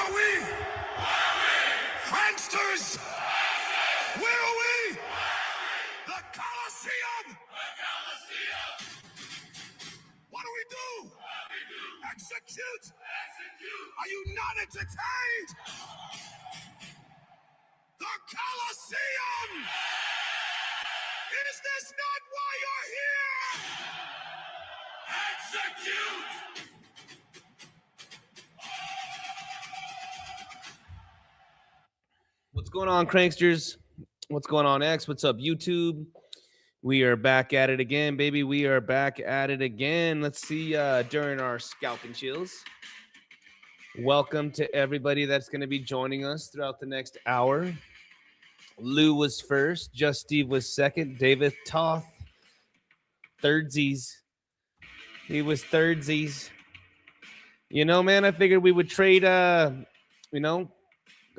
are we? Pranksters! Where are we? The Coliseum! What do we do? Execute! Are you not entertained? The Coliseum! Is this not why you're here? Execute! What's going on, Cranksters? What's going on, X? What's up, YouTube? We are back at it again, baby. We are back at it again. Let's see during our Scalp and Chills. Welcome to everybody that's going to be joining us throughout the next hour. Lou was first. Just Steve was second. David Toth, thirdsies. He was thirdsies. You know, man, I figured we would trade, got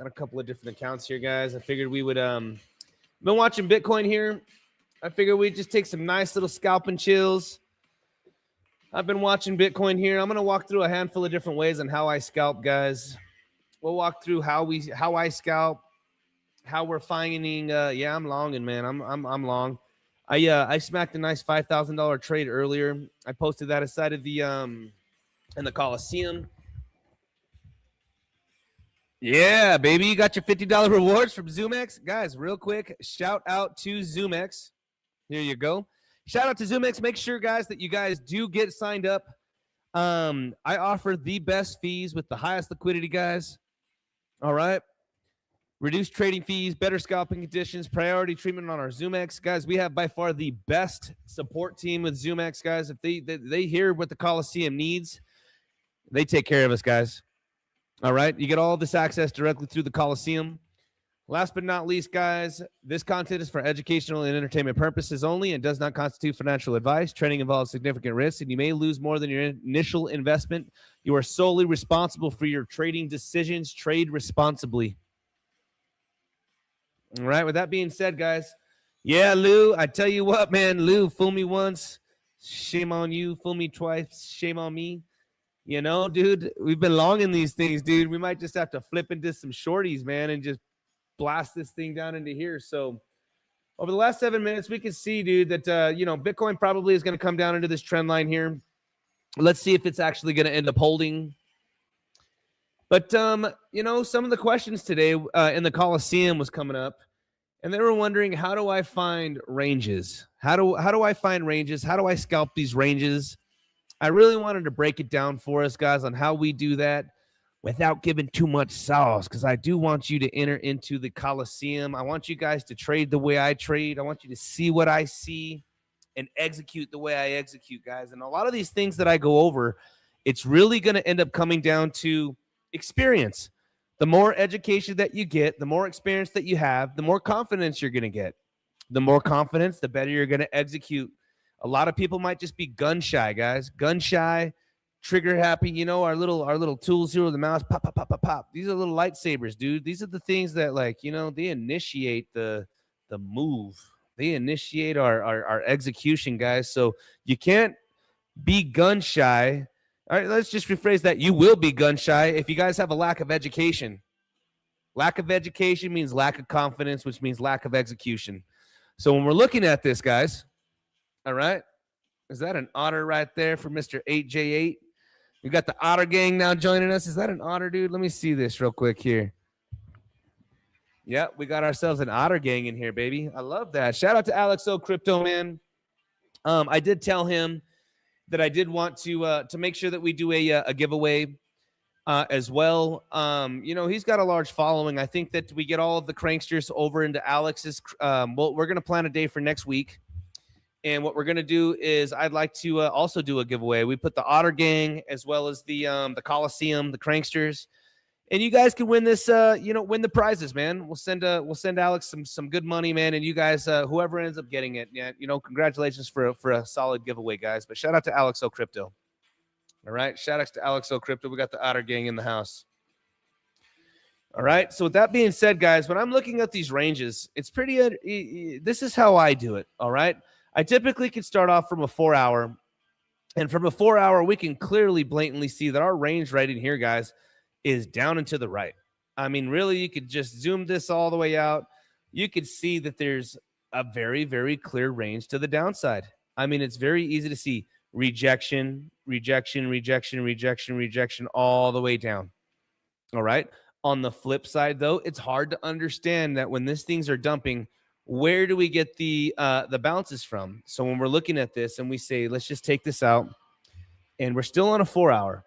a couple of different accounts here, guys. I figured we would, been watching Bitcoin here. I figured we'd just take some nice little scalp and chills. I've been watching Bitcoin here. I'm going to walk through a handful of different ways on how I scalp, guys. We'll walk through how I scalp, how we're finding, yeah, I'm longing, man. I'm long. I smacked a nice $5,000 trade earlier. I posted that aside of the, in the Coliseum. Yeah, baby, you got your $50 rewards from zoomex. Guys, real quick, shout out to zoomex. Here you go. Shout out to zoomex. Make sure, guys, that you guys do get signed up. I offer the best fees with the highest liquidity, guys. All right. Reduced trading fees, better scalping conditions, priority treatment on our zoomex. Guys, we have by far the best support team with zoomex, guys. If they hear what the Coliseum needs, they take care of us, guys. All right, you get all this access directly through the Coliseum. Last but not least, guys, this content is for educational and entertainment purposes only and does not constitute financial advice. Trading involves significant risk, and you may lose more than your initial investment. You are solely responsible for your trading decisions. Trade responsibly. All right, with that being said, guys, yeah, Lou, I tell you what, man, Lou, fool me once, shame on you. Fool me twice, shame on me. You know, dude, we've been longing these things, dude. We might just have to flip into some shorties, man, and just blast this thing down into here. So over the last 7 minutes, we can see, dude, that, Bitcoin probably is going to come down into this trend line here. Let's see if it's actually going to end up holding. But, some of the questions today in the Coliseum was coming up, and they were wondering, how do I find ranges? How do I find ranges? How do I scalp these ranges? I really wanted to break it down for us, guys, on how we do that without giving too much sauce, because I do want you to enter into the Coliseum. I want you guys to trade the way I trade. I want you to see what I see and execute the way I execute, guys. And a lot of these things that I go over, it's really going to end up coming down to experience. The more education that you get, the more experience that you have, the more confidence you're going to get. The more confidence, the better you're going to execute. A lot of people might just be gun shy, guys. Gun shy, trigger happy. Our little tools here with the mouse, pop, pop, pop, pop, pop. These are little lightsabers, dude. These are the things that, they initiate the move. They initiate our execution, guys. So you can't be gun shy. All right, let's just rephrase that. You will be gun shy if you guys have a lack of education. Lack of education means lack of confidence, which means lack of execution. So when we're looking at this, guys, all right. Is that an otter right there for Mr. 8J8? We got the otter gang now joining us. Is that an otter, dude? Let me see this real quick here. Yeah, we got ourselves an otter gang in here, baby. I love that. Shout out to Alex O Crypto, man. I did tell him that I did want to make sure that we do a giveaway as well. He's got a large following. I think that we get all of the cranksters over into Alex's. We're going to plan a day for next week. And what we're going to do is I'd like to also do a giveaway. We put the Otter Gang as well as the Coliseum, the Cranksters. And you guys can win this, win the prizes, man. We'll send Alex some good money, man. And you guys, whoever ends up getting it, yeah, congratulations for a solid giveaway, guys. But shout out to Alex O Crypto. All right. Shout out to Alex O Crypto. We got the Otter Gang in the house. All right. So with that being said, guys, when I'm looking at these ranges, it's pretty, this is how I do it. All right. I typically can start off from a 4-hour, and from a 4-hour, we can clearly blatantly see that our range right in here, guys, is down and to the right. I mean, really, you could just zoom this all the way out. You could see that there's a very, very clear range to the downside. I mean, it's very easy to see rejection, rejection, rejection, rejection, rejection, all the way down. All right. On the flip side, though, it's hard to understand that when these things are dumping, where do we get the bounces from? So when we're looking at this and we say, let's just take this out, and we're still on a 4-hour.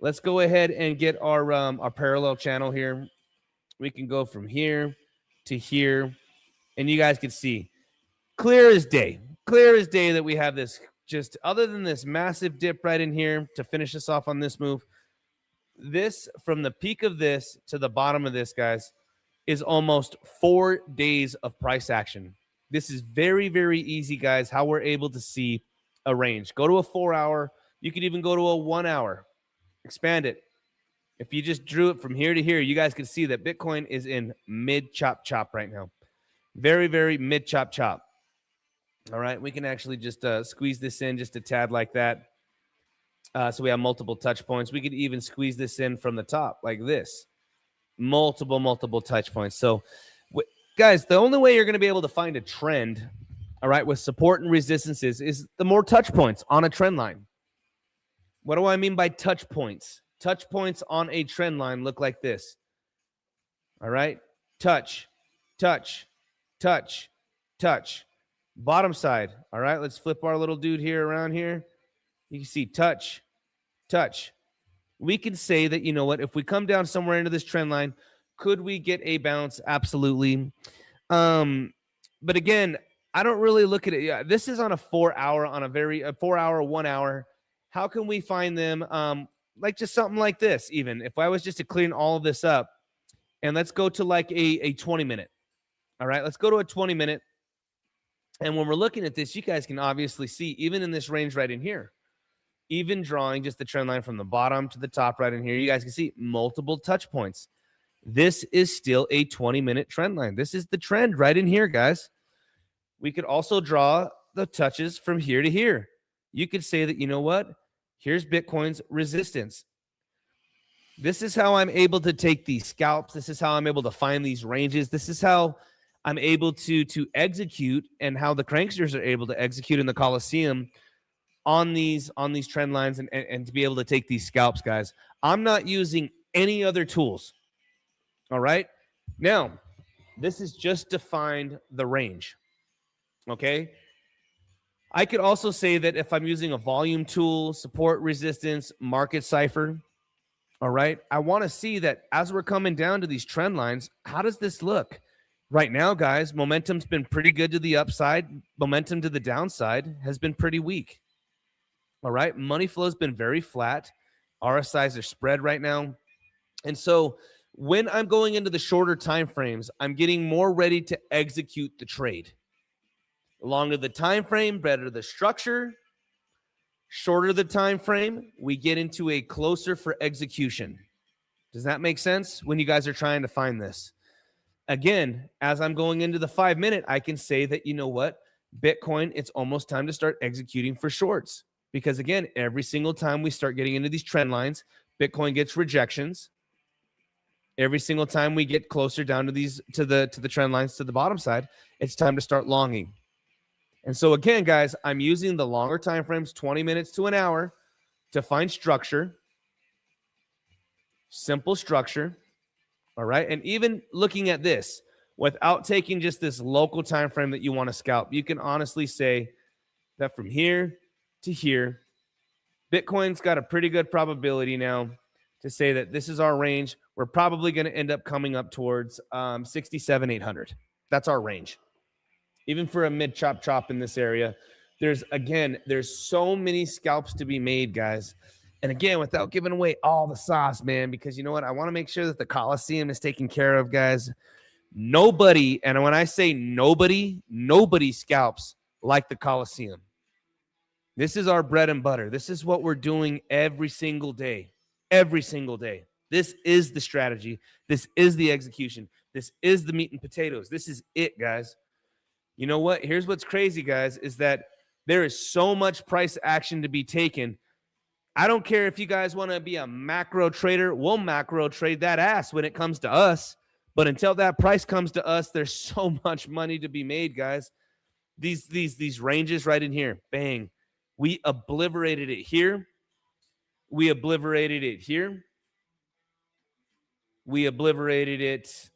Let's go ahead and get our parallel channel here. We can go from here to here, and you guys can see clear as day that we have this, just other than this massive dip right in here to finish us off on this move. This, from the peak of this to the bottom of this, guys, is almost 4 days of price action. This is very, very easy, guys, how we're able to see a range. Go to a 4-hour. You could even go to a 1-hour. Expand it. If you just drew it from here to here, you guys can see that Bitcoin is in mid chop right now. Very, very mid chop. All right, we can actually just squeeze this in just a tad like that. So we have multiple touch points. We could even squeeze this in from the top like this. Multiple touch points. So, guys, the only way you're going to be able to find a trend, all right, with support and resistances is the more touch points on a trend line. What do I mean by touch points? Touch points on a trend line look like this. All right, touch. Bottom side. All right, let's flip our little dude here around here. You can see touch. We can say that, you know what, if we come down somewhere into this trend line, could we get a bounce? Absolutely. But again, I don't really look at it. Yeah, this is on a 4-hour, on a 4-hour, 1 hour. How can we find them? Like just something like this, even if I was just to clean all of this up, and let's go to like a 20-minute. All right, let's go to a 20-minute. And when we're looking at this, you guys can obviously see, even in this range right in here, even drawing just the trend line from the bottom to the top right in here, you guys can see multiple touch points. This is still a 20-minute trend line. This is the trend right in here, guys. We could also draw the touches from here to here. You could say that, you know what? Here's Bitcoin's resistance. This is how I'm able to take these scalps. This is how I'm able to find these ranges. This is how I'm able to execute, and how the cranksters are able to execute in the Coliseum on these trend lines and to be able to take these scalps, guys. I'm not using any other tools. All right. Now, this is just defined the range. Okay. I could also say that if I'm using a volume tool, support, resistance, market cipher, all right, I want to see that as we're coming down to these trend lines, how does this look? Right now, guys, momentum's been pretty good to the upside. Momentum to the downside has been pretty weak. All right, money flow has been very flat. RSIs are spread right now. And so when I'm going into the shorter time frames, I'm getting more ready to execute the trade. The longer the time frame, better the structure. Shorter the time frame, we get into a closer for execution. Does that make sense when you guys are trying to find this? Again, as I'm going into the 5-minute, I can say that, you know what, Bitcoin, it's almost time to start executing for shorts. Because again, every single time we start getting into these trend lines, Bitcoin gets rejections. Every single time we get closer down to these to the trend lines to the bottom side, it's time to start longing. And so again, guys, I'm using the longer time frames, 20 minutes to an hour, to find structure. Simple structure. All right. And even looking at this without taking just this local time frame that you want to scalp, you can honestly say that from here to here, Bitcoin's got a pretty good probability now to say that this is our range. We're probably going to end up coming up towards 67,800. That's our range. Even for a mid chop in this area, there's so many scalps to be made, guys. And again, without giving away all the sauce, man, because you know what? I want to make sure that the Coliseum is taken care of, guys. Nobody, and when I say nobody scalps like the Coliseum. This is our bread and butter. This is what we're doing every single day. Every single day. This is the strategy. This is the execution. This is the meat and potatoes. This is it, guys. You know what? Here's what's crazy, guys, is that there is so much price action to be taken. I don't care if you guys want to be a macro trader. We'll macro trade that ass when it comes to us. But until that price comes to us, there's so much money to be made, guys. These ranges right in here, bang. We obliterated it here. We obliterated it here. We obliterated it.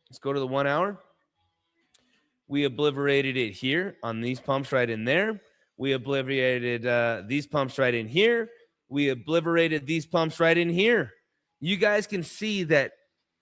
Let's go to the 1 hour. We obliterated it here on these pumps right in there. We obliterated these pumps right in here. We obliterated these pumps right in here. You guys can see that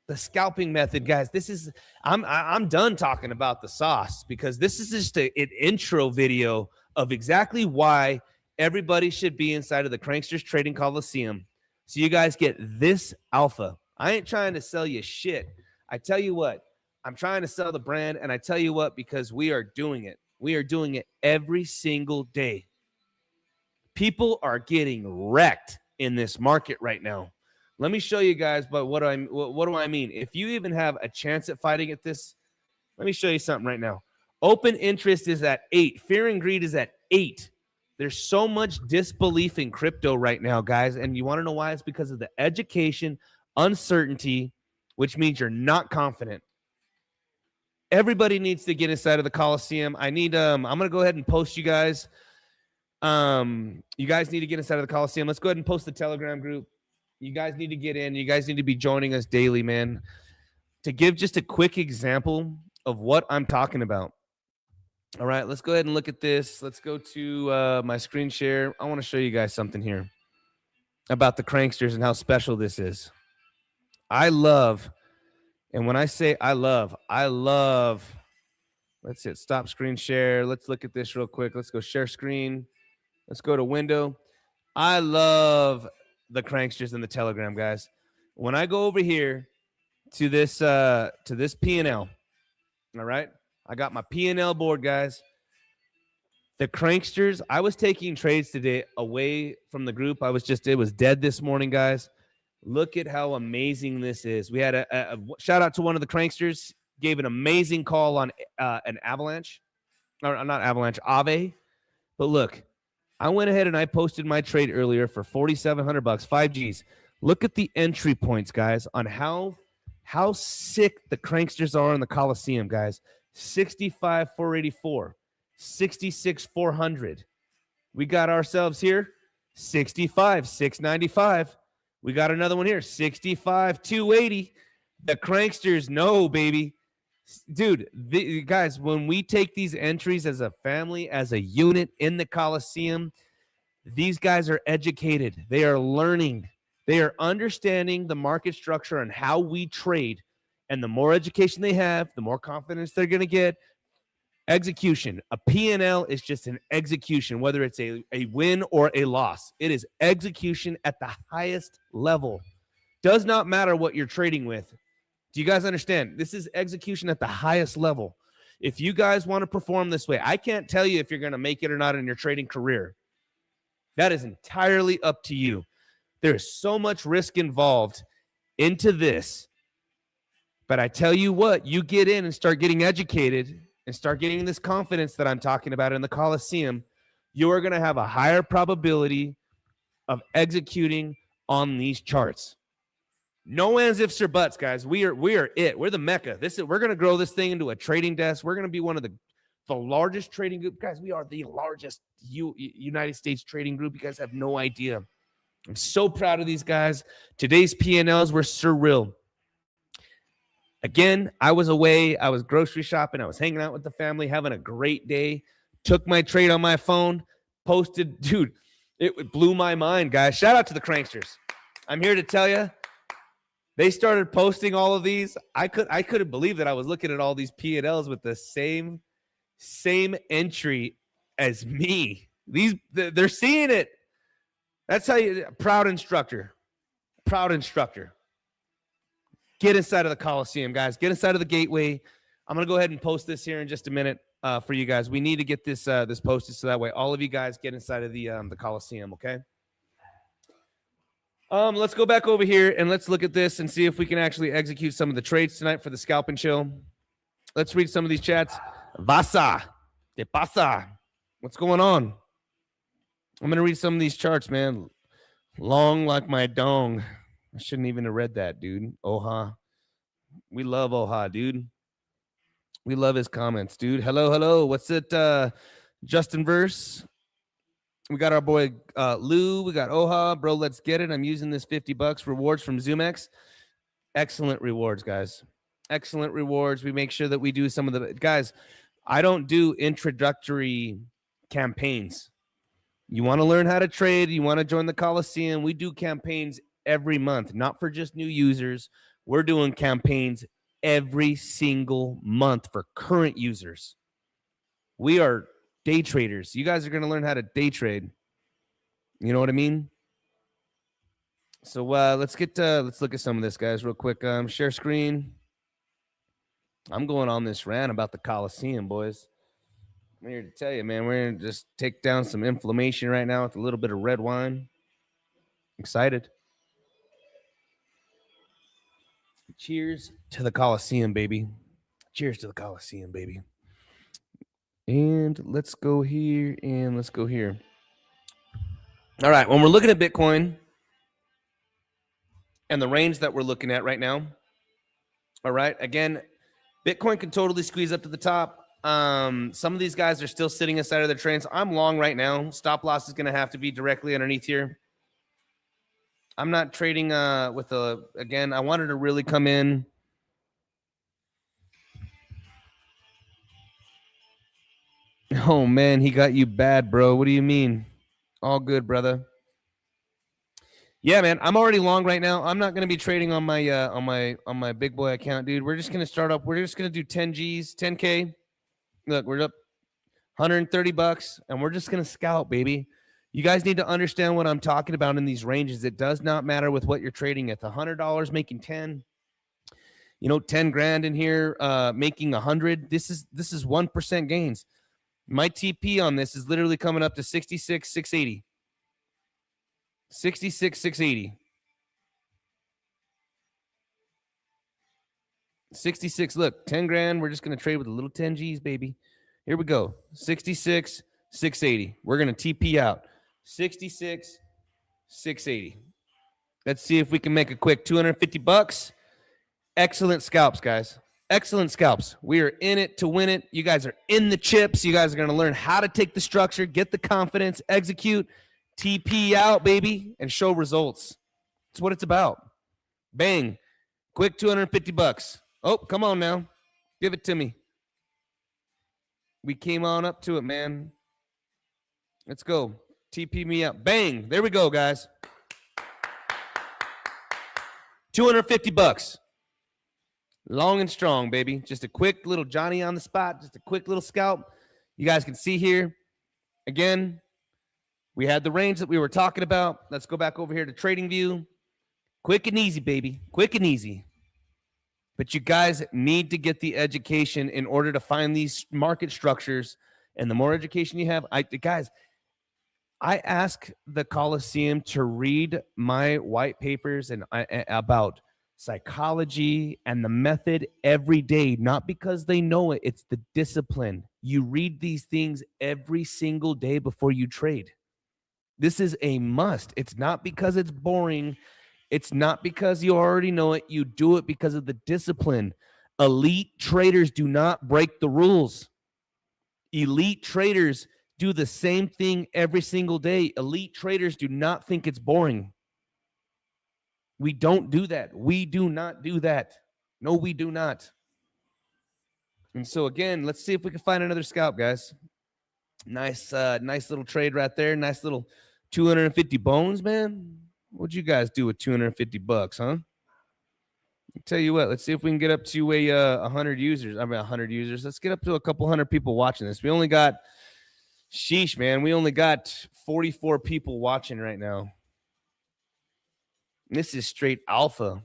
the scalping method, guys, this is, I'm done talking about the sauce because this is just an intro video of exactly why everybody should be inside of the Cranksters Trading Coliseum. So you guys get this alpha. I ain't trying to sell you shit. I tell you what, I'm trying to sell the brand, and I tell you what, because we are doing it. We are doing it every single day. People are getting wrecked in this market right now. Let me show you guys, but what do I mean? If you even have a chance at fighting at this, let me show you something right now. Open interest is at 8. Fear and greed is at 8. There's so much disbelief in crypto right now, guys, and you want to know why? It's because of the education, uncertainty, which means you're not confident. Everybody needs to get inside of the Coliseum. I'm going to go ahead and post you guys. You guys need to get inside of the Coliseum. Let's go ahead and post the Telegram group. You guys need to get in. You guys need to be joining us daily, man. To give just a quick example of what I'm talking about. All right, let's go ahead and look at this. Let's go to my screen share. I want to show you guys something here about the Cranksters and how special this is. I love, and when I say I love, let's hit stop screen share. Let's look at this real quick. Let's go share screen. Let's go to window. I love the Cranksters and the Telegram, guys. When I go over here to this P&L, all right, I got my P&L board, guys. The Cranksters, I was taking trades today away from the group. It was dead this morning, guys. Look at how amazing this is. We had a shout out to one of the Cranksters, gave an amazing call on an Avalanche, or not Avalanche, Aave. But look, I went ahead and I posted my trade earlier for $4,700, 5Gs. Look at the entry points, guys, on how sick the Cranksters are in the Coliseum, guys. 65,484, 66,400. We got ourselves here 65,695. We got another one here 65,280. The Cranksters know, baby. Dude, guys, when we take these entries as a family, as a unit in the Coliseum, these guys are educated. They are learning. They are understanding the market structure and how we trade. And the more education they have, the more confidence they're going to get. Execution. A P&L is just an execution, whether it's a win or a loss. It is execution at the highest level. Does not matter what you're trading with. Do you guys understand? This is execution at the highest level. If you guys want to perform this way, I can't tell you if you're going to make it or not in your trading career. That is entirely up to you. There is so much risk involved into this. But I tell you what, you get in and start getting educated and start getting this confidence that I'm talking about in the Coliseum, you are going to have a higher probability of executing on these charts. No ands, ifs, or buts, guys. We are it. We're the Mecca. We're going to grow this thing into a trading desk. We're going to be one of the largest trading group. Guys, we are the largest United States trading group. You guys have no idea. I'm so proud of these guys. Today's P&Ls were surreal. Again, I was away. I was grocery shopping. I was hanging out with the family, having a great day. Took my trade on my phone, posted. Dude, it blew my mind, guys. Shout out to the Cranksters. I'm here to tell you, they started posting all of these. I couldn't believe that I was looking at all these P&Ls with the same entry as me. They're seeing it. That's how you, proud instructor. Proud instructor. Get inside of the Coliseum, guys. Get inside of the gateway. I'm going to go ahead and post this here in just a minute for you guys. We need to get this posted so that way all of you guys get inside of the Coliseum, okay? Let's go back over here and let's look at this and see if we can actually execute some of the trades tonight for the Scalp and Chill. Let's read some of these chats. Vasa. ¿Qué pasa? What's going on? I'm going to read some of these charts, man. Long like my dong. I shouldn't even have read that, dude. Oha. We love Oha, dude. We love his comments, dude. Hello, hello. What's it? Justin Verse. We got our boy Lou. We got Oha. Bro, let's get it. I'm using this $50 rewards from zoomex. Excellent rewards, guys. Excellent rewards. We make sure that we do some of the guys. I don't do introductory campaigns. You want to learn how to trade, you want to join the Coliseum. We do campaigns every month, not for just new users. We're doing campaigns every single month for current users. We are day traders. You guys are going to learn how to day trade. You know what I mean? So let's look at some of this, guys, real quick. Share screen. I'm going on this rant about the Coliseum, boys. I'm here to tell you, man, we're going to just take down some inflammation right now with a little bit of red wine. Excited. Cheers to the Coliseum, baby. Cheers to the Coliseum, baby. And let's go here and let's go here. All right, when we're looking at Bitcoin and the range that we're looking at right now, all right, again, Bitcoin can totally squeeze up to the top. Some of these guys are still sitting inside of their trends. I'm long right now. Stop loss is going to have to be directly underneath here. I'm not trading with a, again, I wanted to really come in. Oh, man, he got you bad, bro. What do you mean? All good, brother. Yeah, man, I'm already long right now. I'm not going to be trading on my big boy account, dude. We're just going to start up. We're just going to do 10 G's, 10K. Look, we're up $130, and we're just going to scalp, baby. You guys need to understand what I'm talking about in these ranges. It does not matter with what you're trading at. The $100 making 10, 10 grand in here, making 100. This is 1% gains. My TP on this is literally coming up to 66,680. 66,680. 66. Look, 10 grand. We're just going to trade with a little 10 G's, baby. Here we go. 66,680. We're going to TP out. 66,680. Let's see if we can make a quick $250. Excellent scalps, guys. Excellent scalps. We are in it to win it. You guys are in the chips. You guys are going to learn how to take the structure, get the confidence, execute, TP out, baby, and show results. That's what it's about. Bang. Quick $250. Oh, come on now. Give it to me. We came on up to it, man. Let's go. TP me out. Bang. There we go, guys. $250. Long and strong, baby. Just a quick little Johnny on the spot. Just a quick little scalp. You guys can see here. Again, we had the range that we were talking about. Let's go back over here to TradingView. Quick and easy, baby. Quick and easy. But you guys need to get the education in order to find these market structures. And the more education you have, I ask the Coliseum to read my white papers and about psychology and the method every day, not because they know it. It's the discipline. You read these things every single day before you trade. This is a must. It's not because it's boring. It's not because you already know it. You do it because of the discipline. Elite traders do not break the rules. Elite traders do the same thing every single day. Elite traders do not think it's boring. We don't do that. We do not do that. No, we do not. And so again, let's see if we can find another scalp, guys. Nice little trade right there. Nice little 250 bones, man. What'd you guys do with $250, huh? I'll tell you what, let's see if we can get up to 100 users. 100 users. Let's get up to a couple hundred people watching this. We only got, sheesh, man. We only got 44 people watching right now. This is straight alpha.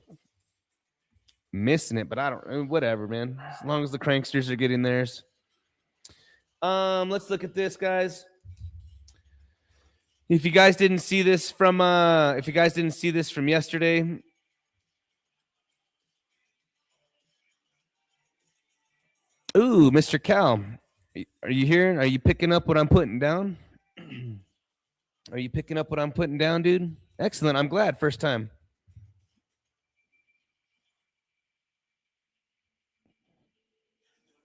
Missing it, but I don't, whatever, man. As long as the cranksters are getting theirs. Let's look at this, guys. If you guys didn't see this from yesterday, ooh, Mr. Cal, are you here? Are you picking up what I'm putting down? Are you picking up what I'm putting down, dude? Excellent. I'm glad. First time.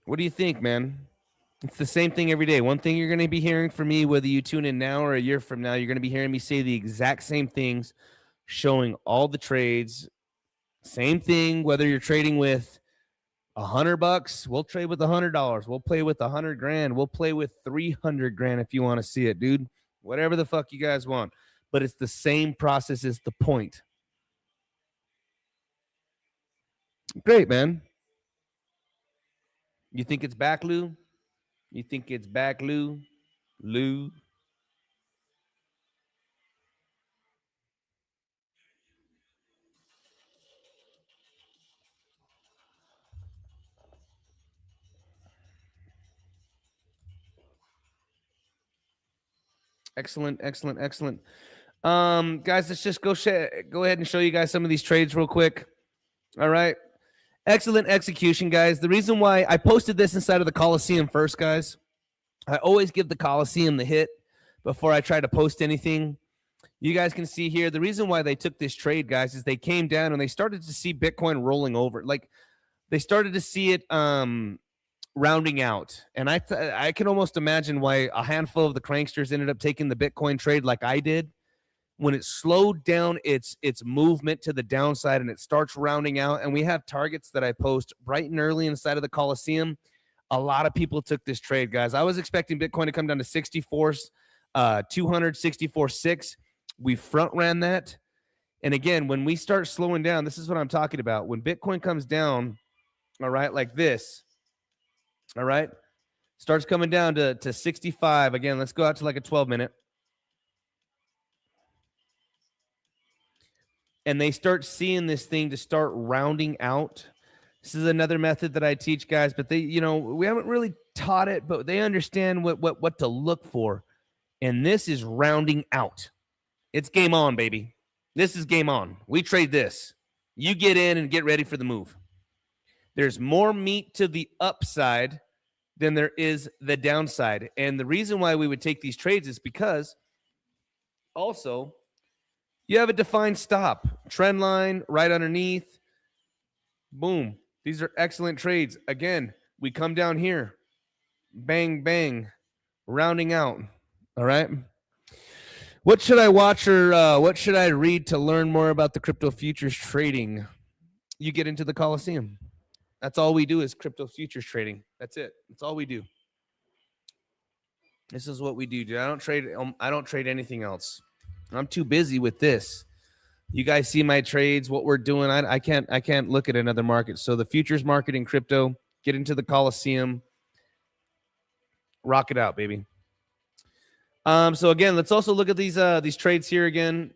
What do you think, man? It's the same thing every day. One thing you're going to be hearing from me, whether you tune in now or a year from now, you're going to be hearing me say the exact same things, showing all the trades. Same thing, whether you're trading with $100, we'll trade with $100. We'll play with 100 grand. We'll play with 300 grand if you want to see it, dude. Whatever the fuck you guys want. But it's the same process is the point. Great, man. You think it's back, Lou? You think it's back, Lou? Lou? Excellent, excellent, excellent. Guys, let's just go ahead and show you guys some of these trades real quick. All right. Excellent execution, guys. The reason why I posted this inside of the Coliseum first, guys, I always give the Coliseum the hit before I try to post anything. You guys can see here, the reason why they took this trade, guys, is they came down and they started to see Bitcoin rolling over. Like, they started to see it rounding out. And I can almost imagine why a handful of the cranksters ended up taking the Bitcoin trade like I did. When it slowed down its movement to the downside and it starts rounding out, and we have targets that I post bright and early inside of the Coliseum, a lot of people took this trade, guys. I was expecting Bitcoin to come down to 64, 200, 64.6. We front ran that. And again, when we start slowing down, this is what I'm talking about. When Bitcoin comes down, all right, like this, all right, starts coming down to 65. Again, let's go out to like a 12-minute. And they start seeing this thing to start rounding out. This is another method that I teach guys, but we haven't really taught it, but they understand what to look for. And this is rounding out. It's game on, baby. This is game on. We trade this. You get in and get ready for the move. There's more meat to the upside than there is the downside. And the reason why we would take these trades is because also you have a defined stop, trend line right underneath. Boom. These are excellent trades. Again, we come down here. Bang, bang. Rounding out. All right. What should I watch or what should I read to learn more about the crypto futures trading? You get into the Coliseum. That's all we do is crypto futures trading. That's it. That's all we do. This is what we do, dude. I don't trade anything else. I'm too busy with this. You guys see my trades, what we're doing. I can't look at another market. So the futures market in crypto, get into the Coliseum. Rock it out, baby. So again, let's also look at these trades here again.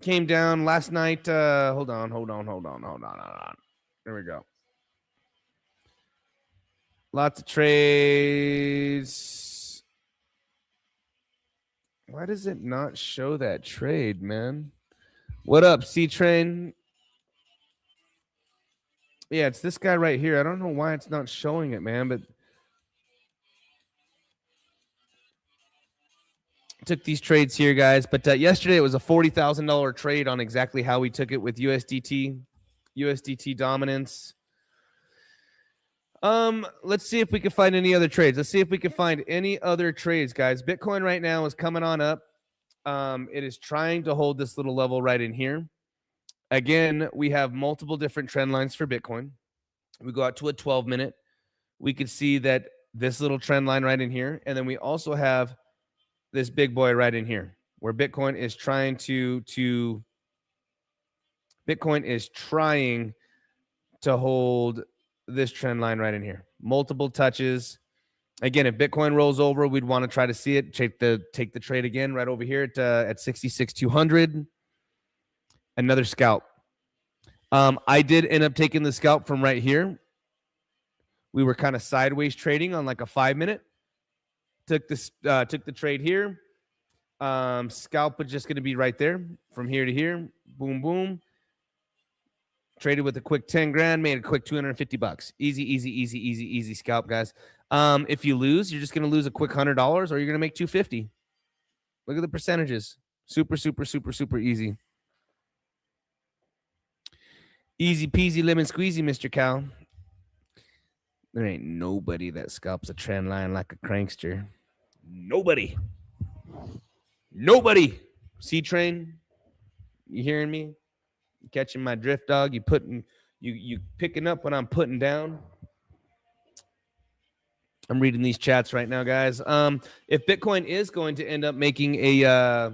Came down last night. Hold on. There we go. Lots of trades. Why does it not show that trade, man? What up, C-Train? Yeah, it's this guy right here. I don't know why it's not showing it, man, but took these trades here, guys. But yesterday it was a $40,000 trade on exactly how we took it with USDT dominance. Let's see if we can find any other trades. Let's see if we can find any other trades, guys. Bitcoin right now is coming on up. It is trying to hold this little level right in here. Again, we have multiple different trend lines for Bitcoin. We go out to a 12-minute. We could see that this little trend line right in here. And then we also have this big boy right in here where Bitcoin is trying to hold this trend line right in here. Multiple touches. Again, if Bitcoin rolls over, we'd want to try to see it. Take the trade again right over here at 66,200. Another scalp. I did end up taking the scalp from right here. We were kind of sideways trading on like a 5-minute. Took the trade here. Scalp was just going to be right there from here to here. Boom, boom. Traded with a quick 10 grand, made a quick $250. Easy scalp, guys. If you lose, you're just going to lose a quick $100 or you're going to make $250. Look at the percentages. Super, super, super, super easy. Easy peasy lemon squeezy, Mr. Cow. There ain't nobody that scalps a trend line like a crankster. Nobody. Nobody. C-Train, you hearing me? You catching my drift, dog? You picking up when I'm putting down? I'm reading these chats right now, guys. If Bitcoin is going to end up making a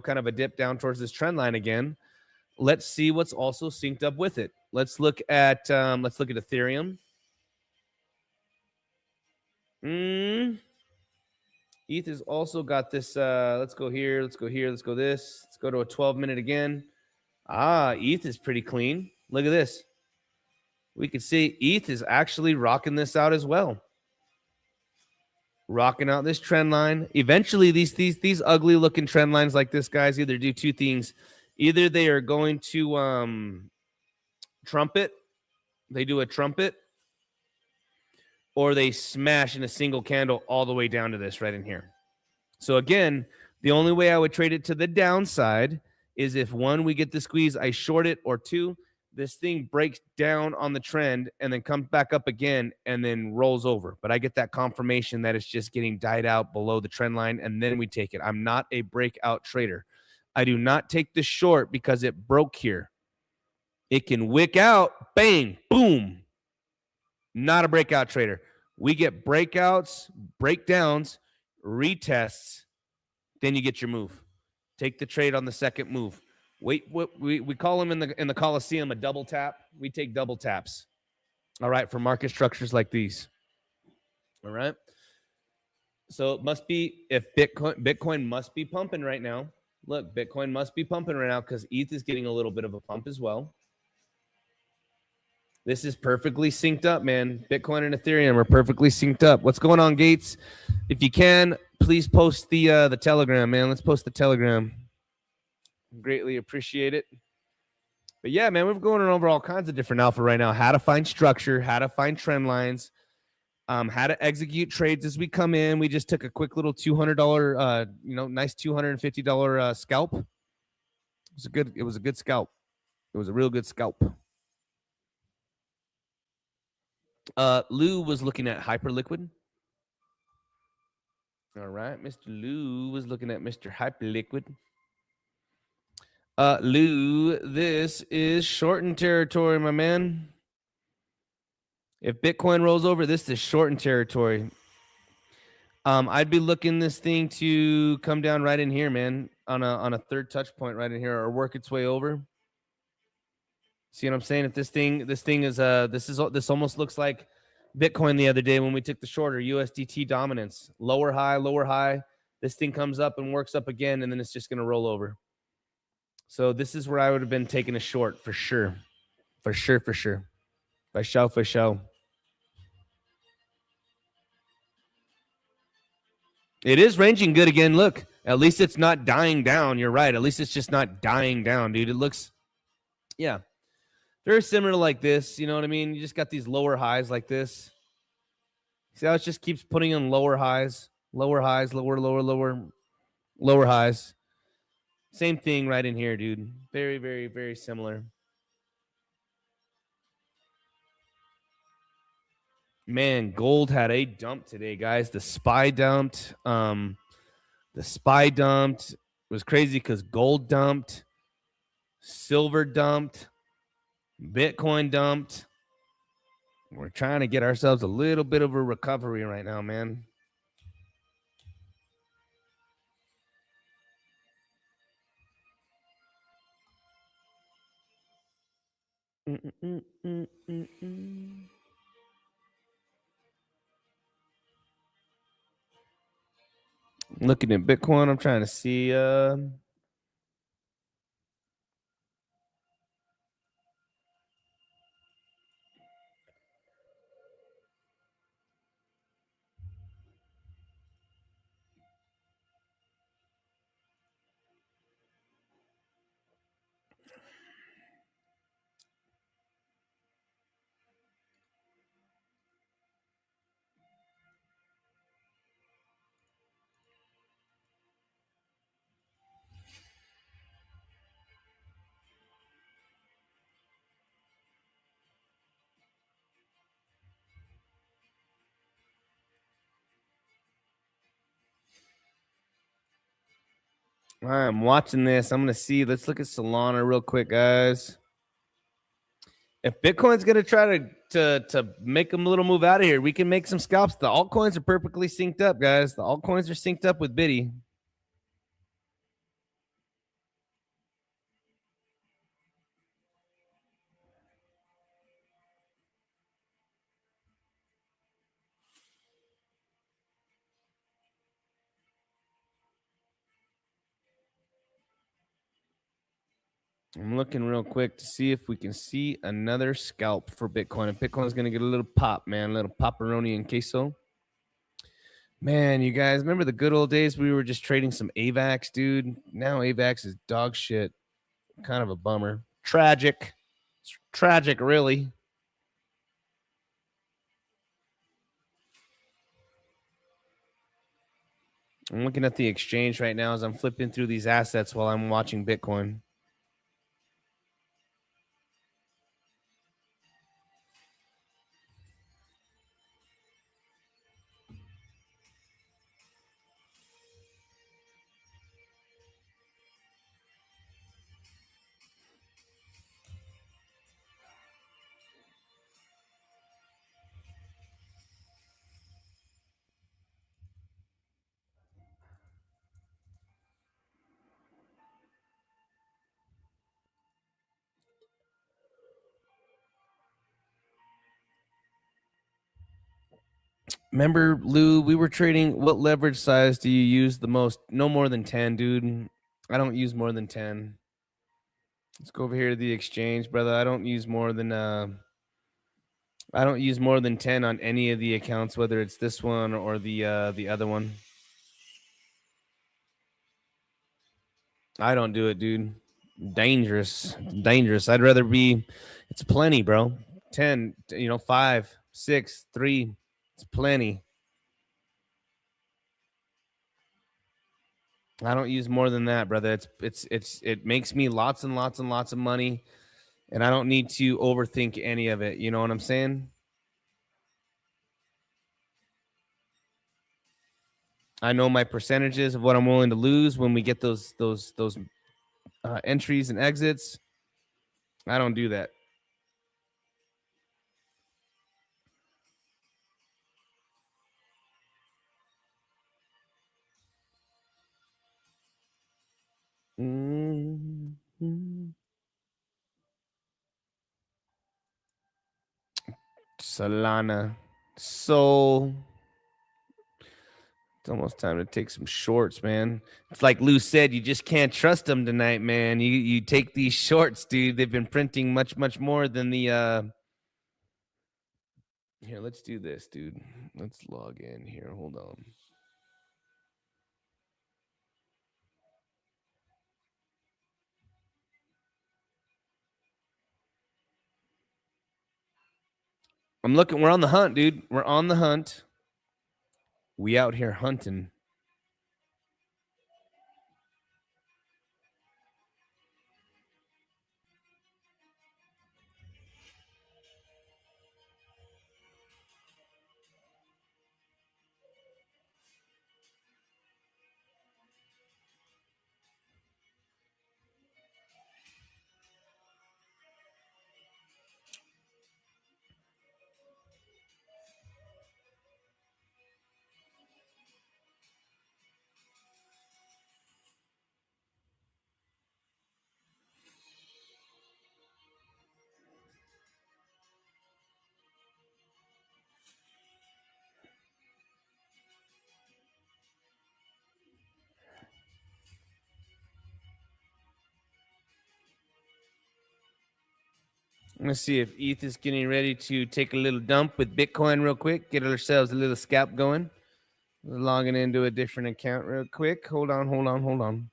kind of a dip down towards this trend line again, let's see what's also synced up with it. Let's look at Ethereum. ETH has also got this. Let's go here. Let's go here. Let's go this. Let's go to a 12-minute again. ETH is pretty clean. Look at this. We can see ETH is actually rocking this out as well. Rocking out this trend line. Eventually, these ugly looking trend lines like this, guys, either do two things. Either they are going to trumpet. They do a trumpet, or they smash in a single candle all the way down to this right in here. So again, the only way I would trade it to the downside is if, one, we get the squeeze, I short it, or two, this thing breaks down on the trend and then comes back up again and then rolls over. But I get that confirmation that it's just getting died out below the trend line, and then we take it. I'm not a breakout trader. I do not take the short because it broke here. It can wick out, bang, boom. Not a breakout trader. We get breakouts, breakdowns, retests, then you get your move. Take the trade on the second move. Wait, we call them in the Coliseum a double tap. We take double taps. All right, for market structures like these. All right. So it must be, if Bitcoin must be pumping right now. Look, Bitcoin must be pumping right now because ETH is getting a little bit of a pump as well. This is perfectly synced up, man. Bitcoin and Ethereum are perfectly synced up. What's going on, Gates? If you can, please post the Telegram, man. Let's post the Telegram. Greatly appreciate it. But yeah, man, we're going over all kinds of different alpha right now. How to find structure, how to find trend lines, how to execute trades as we come in. We just took a quick little $200, nice $250 scalp. It was a good scalp. It was a real good scalp. Lou was looking at Hyperliquid. All right, Mr. Lou was looking at Mr. Hyperliquid. Lou, this is shortened territory, my man. If Bitcoin rolls over, this is shortened territory. I'd be looking this thing to come down right in here, man, on a third touch point right in here, or work its way over. See what I'm saying? If this thing is this almost looks like Bitcoin the other day when we took the shorter USDT dominance, lower high. This thing comes up and works up again, and then it's just going to roll over. So this is where I would have been taking a short for sure. For sure. For show. It is ranging good again. Look, at least it's not dying down. You're right. At least it's just not dying down, dude. It looks, yeah, very similar to like this. You know what I mean? You just got these lower highs like this. See how it just keeps putting in lower highs, lower highs, lower highs. Same thing right in here, dude. Very, very, very similar. Man, gold had a dump today, guys. The SPY dumped. It was crazy because gold dumped, silver dumped, Bitcoin dumped. We're trying to get ourselves a little bit of a recovery right now, man. Looking at Bitcoin, I'm trying to see. I'm watching this. I'm gonna see. Let's look at Solana real quick, guys. If Bitcoin's gonna try to make them a little move out of here, we can make some scalps. The altcoins are perfectly synced up, guys. The altcoins are synced up with Biddy. I'm looking real quick to see if we can see another scalp for Bitcoin. If Bitcoin's going to get a little pop, man, a little pepperoni and queso. Man, you guys remember the good old days? We were just trading some AVAX, dude. Now AVAX is dog shit. Kind of a bummer. Tragic. It's tragic, really. I'm looking at the exchange right now as I'm flipping through these assets while I'm watching Bitcoin. Remember, Lou, we were trading. What leverage size do you use the most? No more than 10, dude. I don't use more than 10. Let's go over here to the exchange, brother. I don't use more than 10 on any of the accounts, whether it's this one or the other one. I don't do it, dude. Dangerous. I'd rather be. It's plenty, bro. 10, 5, 6, 3. It's plenty. I don't use more than that, brother. It makes me lots and lots and lots of money, and I don't need to overthink any of it. You know what I'm saying? I know my percentages of what I'm willing to lose when we get those entries and exits. I don't do that. Mm-hmm. Solana. So it's almost time to take some shorts, man. It's like Lou said, you just can't trust them tonight, man. You take these shorts, dude. They've been printing much more than the Here, let's do this, dude. Let's log in here. Hold on. I'm looking. We're on the hunt, dude. We're on the hunt. We out here hunting. I'm gonna see if ETH is getting ready to take a little dump with Bitcoin real quick. Get ourselves a little scalp going. We're logging into a different account real quick. Hold on.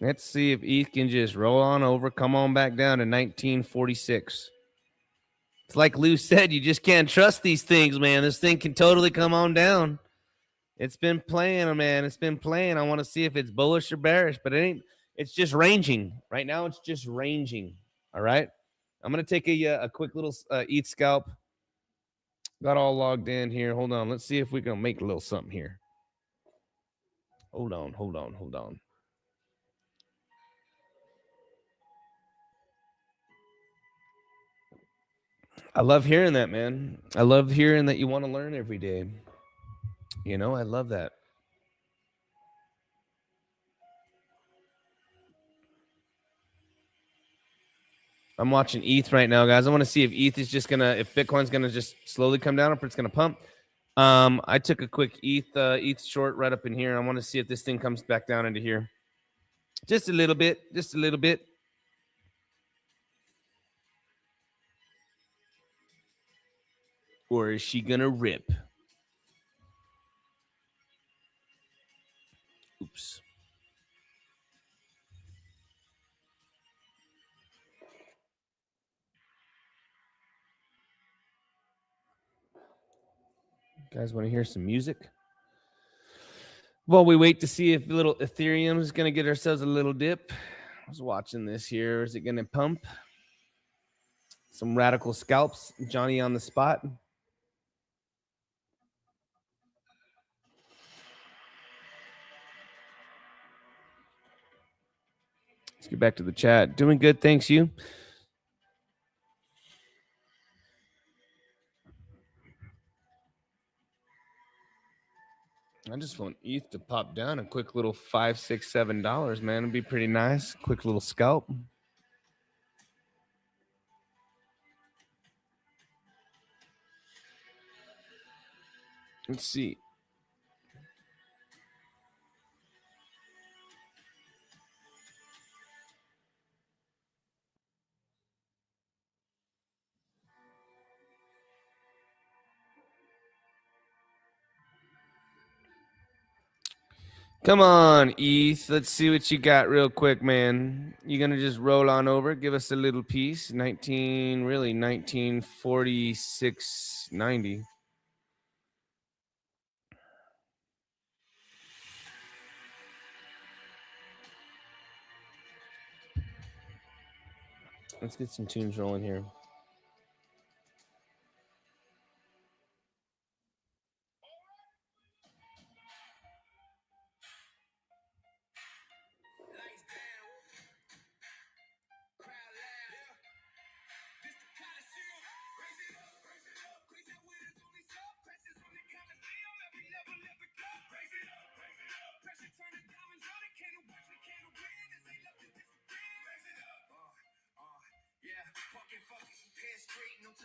Let's see if ETH can just roll on over, come on back down to 1946. It's like Lou said, you just can't trust these things, man. This thing can totally come on down. It's been playing, man. It's been playing. I want to see if it's bullish or bearish, but it ain't. It's just ranging right now. It's just ranging. All right. I'm gonna take a quick little ETH scalp. Got all logged in here. Hold on. Let's see if we can make a little something here. Hold on, hold on, hold on. I love hearing that, man. I love hearing that you want to learn every day. You know, I love that. I'm watching ETH right now, guys. I want to see if ETH is just gonna, if Bitcoin's gonna just slowly come down or if it's gonna pump. I took a quick ETH short right up in here. I want to see if this thing comes back down into here. Just a little bit, just a little bit. Or is she gonna rip? Oops. You guys want to hear some music? Well, we wait to see if little Ethereum is going to get ourselves a little dip. I was watching this here. Is it going to pump? Some radical scalps. Johnny on the spot. Let's get back to the chat. Doing good. Thanks, you. I just want ETH to pop down a quick little $5, $6, $7, man. It'd be pretty nice. Quick little scalp. Let's see. Come on, ETH. Let's see what you got real quick, man. You gonna just roll on over, give us a little piece. 1946.90. Let's get some tunes rolling here.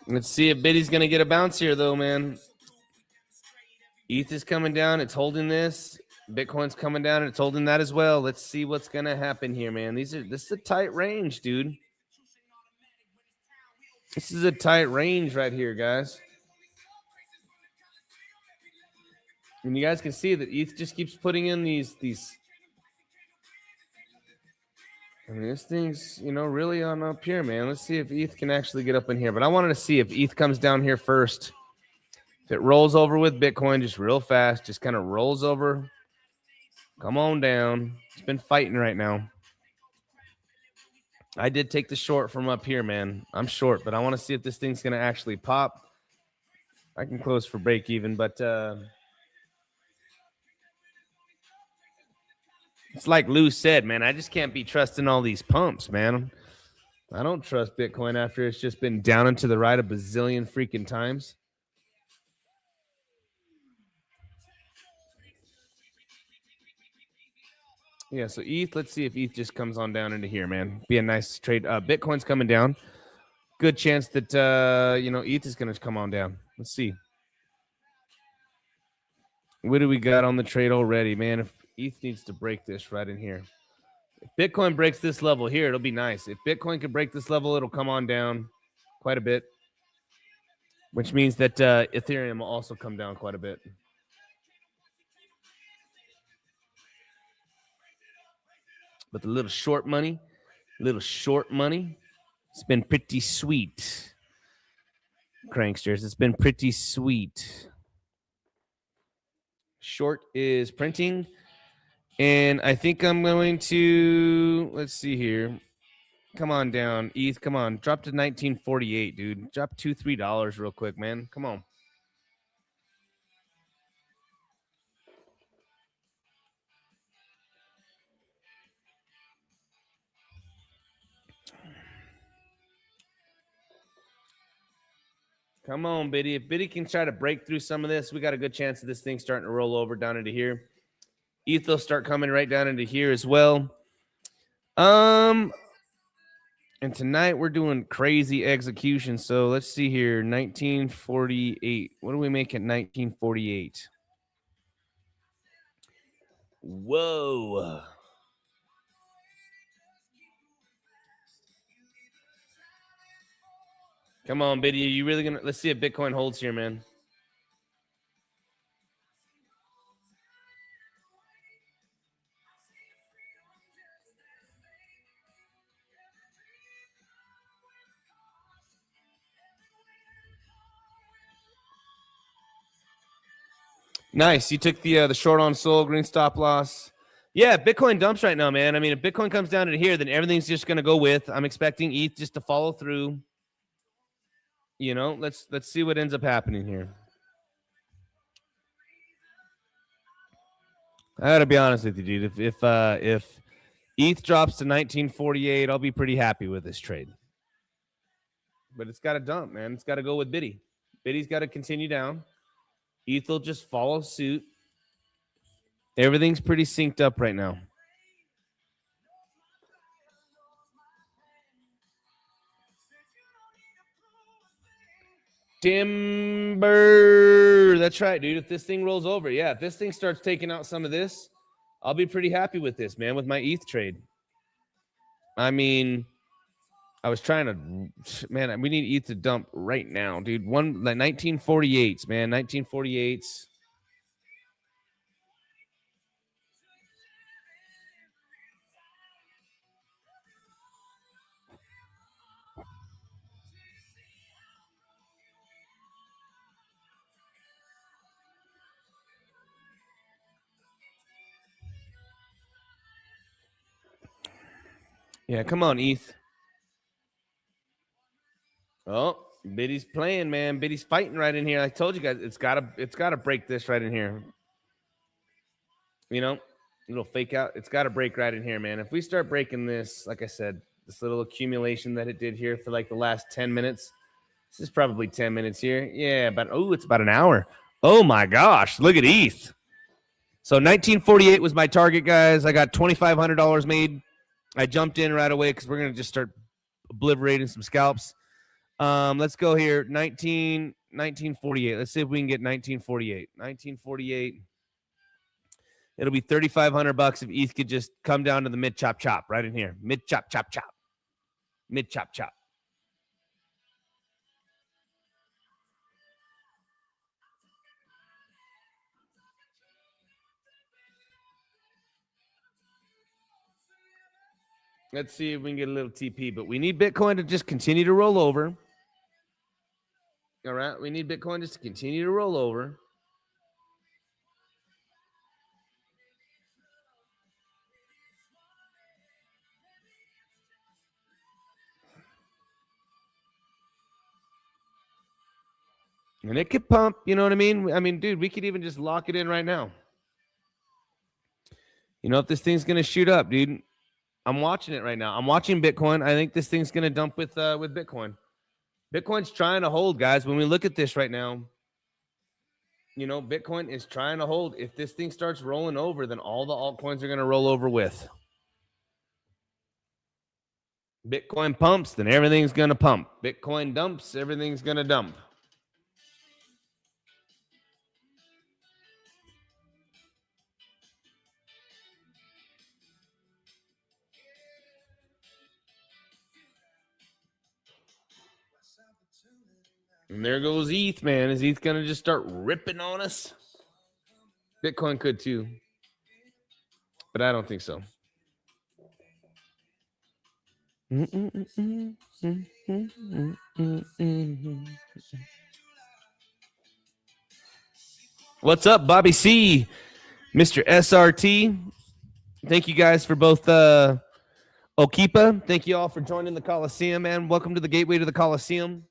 Let's see if Biddy's gonna get a bounce here, though, man. ETH is coming down. It's holding this. Bitcoin's coming down. And it's holding that as well. Let's see what's gonna happen here, man. This is a tight range, dude. This is a tight range right here, guys. And you guys can see that ETH just keeps putting in these. I mean, this thing's, really on up here, man. Let's see if ETH can actually get up in here. But I wanted to see if ETH comes down here first. If it rolls over with Bitcoin just real fast, just kind of rolls over. Come on down. It's been fighting right now. I did take the short from up here, man. I'm short, but I want to see if this thing's going to actually pop. I can close for break even, but it's like Lou said, man. I just can't be trusting all these pumps, man. I don't trust Bitcoin after it's just been down and to the right a bazillion freaking times. Yeah, so ETH, let's see if ETH just comes on down into here, man. Be a nice trade. Bitcoin's coming down. Good chance that, ETH is going to come on down. Let's see. What do we got on the trade already, man? If ETH needs to break this right in here. If Bitcoin breaks this level here, it'll be nice. If Bitcoin can break this level, it'll come on down quite a bit, which means that Ethereum will also come down quite a bit. But the little short money, it's been pretty sweet. Cranksters, it's been pretty sweet. Short is printing. And I think I'm going to, let's see here. Come on down, ETH. Come on. Drop to 1948, dude. Drop $2-3 real quick, man. Come on. Come on, Biddy. If Biddy can try to break through some of this, we got a good chance of this thing starting to roll over down into here. ETH will start coming right down into here as well. And tonight we're doing crazy execution. So let's see here. 1948. What do we make at 1948? Whoa. Come on, Biddy. Are you really gonna? Let's see if Bitcoin holds here, man. Nice. You took the short on Sol, green stop loss. Yeah, Bitcoin dumps right now, man. I mean, if Bitcoin comes down to here, then everything's just gonna go with. I'm expecting ETH just to follow through. You know, let's see what ends up happening here. I gotta be honest with you, dude. If ETH drops to 1948, I'll be pretty happy with this trade. But it's got to dump, man. It's got to go with Biddy. Biddy's got to continue down. ETH will just follow suit. Everything's pretty synced up right now. Timber. That's right, dude. If this thing rolls over, yeah. If this thing starts taking out some of this, I'll be pretty happy with this, man, with my ETH trade. I mean, I was trying to, man, we need ETH to dump right now, dude. Like 1948s, man. 1948s. Yeah, come on, ETH. Oh, Biddy's playing, man. Biddy's fighting right in here. I told you guys, it's gotta break this right in here. You know, little fake out. It's gotta break right in here, man. If we start breaking this, like I said, this little accumulation that it did here for like the last 10 minutes. This is probably 10 minutes here. Yeah, but it's about an hour. Oh my gosh, look at ETH. So 1948 was my target, guys. I got $2,500 made. I jumped in right away because we're gonna just start obliterating some scalps. Let's go here. 1948. Let's see if we can get 1948. 1948. It'll be $3,500 if ETH could just come down to the mid chop chop right in here. Mid chop chop chop. Mid chop chop. Let's see if we can get a little TP, but we need Bitcoin to just continue to roll over. All right, we need Bitcoin just to continue to roll over. And it could pump, you know what I mean? I mean, dude, we could even just lock it in right now. You know, if this thing's going to shoot up, dude, I'm watching it right now. I'm watching Bitcoin. I think this thing's going to dump with Bitcoin. Bitcoin's trying to hold, guys. When we look at this right now, you know, Bitcoin is trying to hold. If this thing starts rolling over, then all the altcoins are going to roll over with. Bitcoin pumps, then everything's going to pump. Bitcoin dumps, everything's going to dump. And there goes ETH, man. Is ETH going to just start ripping on us? Bitcoin could too, but I don't think so. What's up, Bobby C, Mr. SRT? Thank you guys for both Okipa. Thank you all for joining the Coliseum, man. Welcome to the gateway to the Coliseum.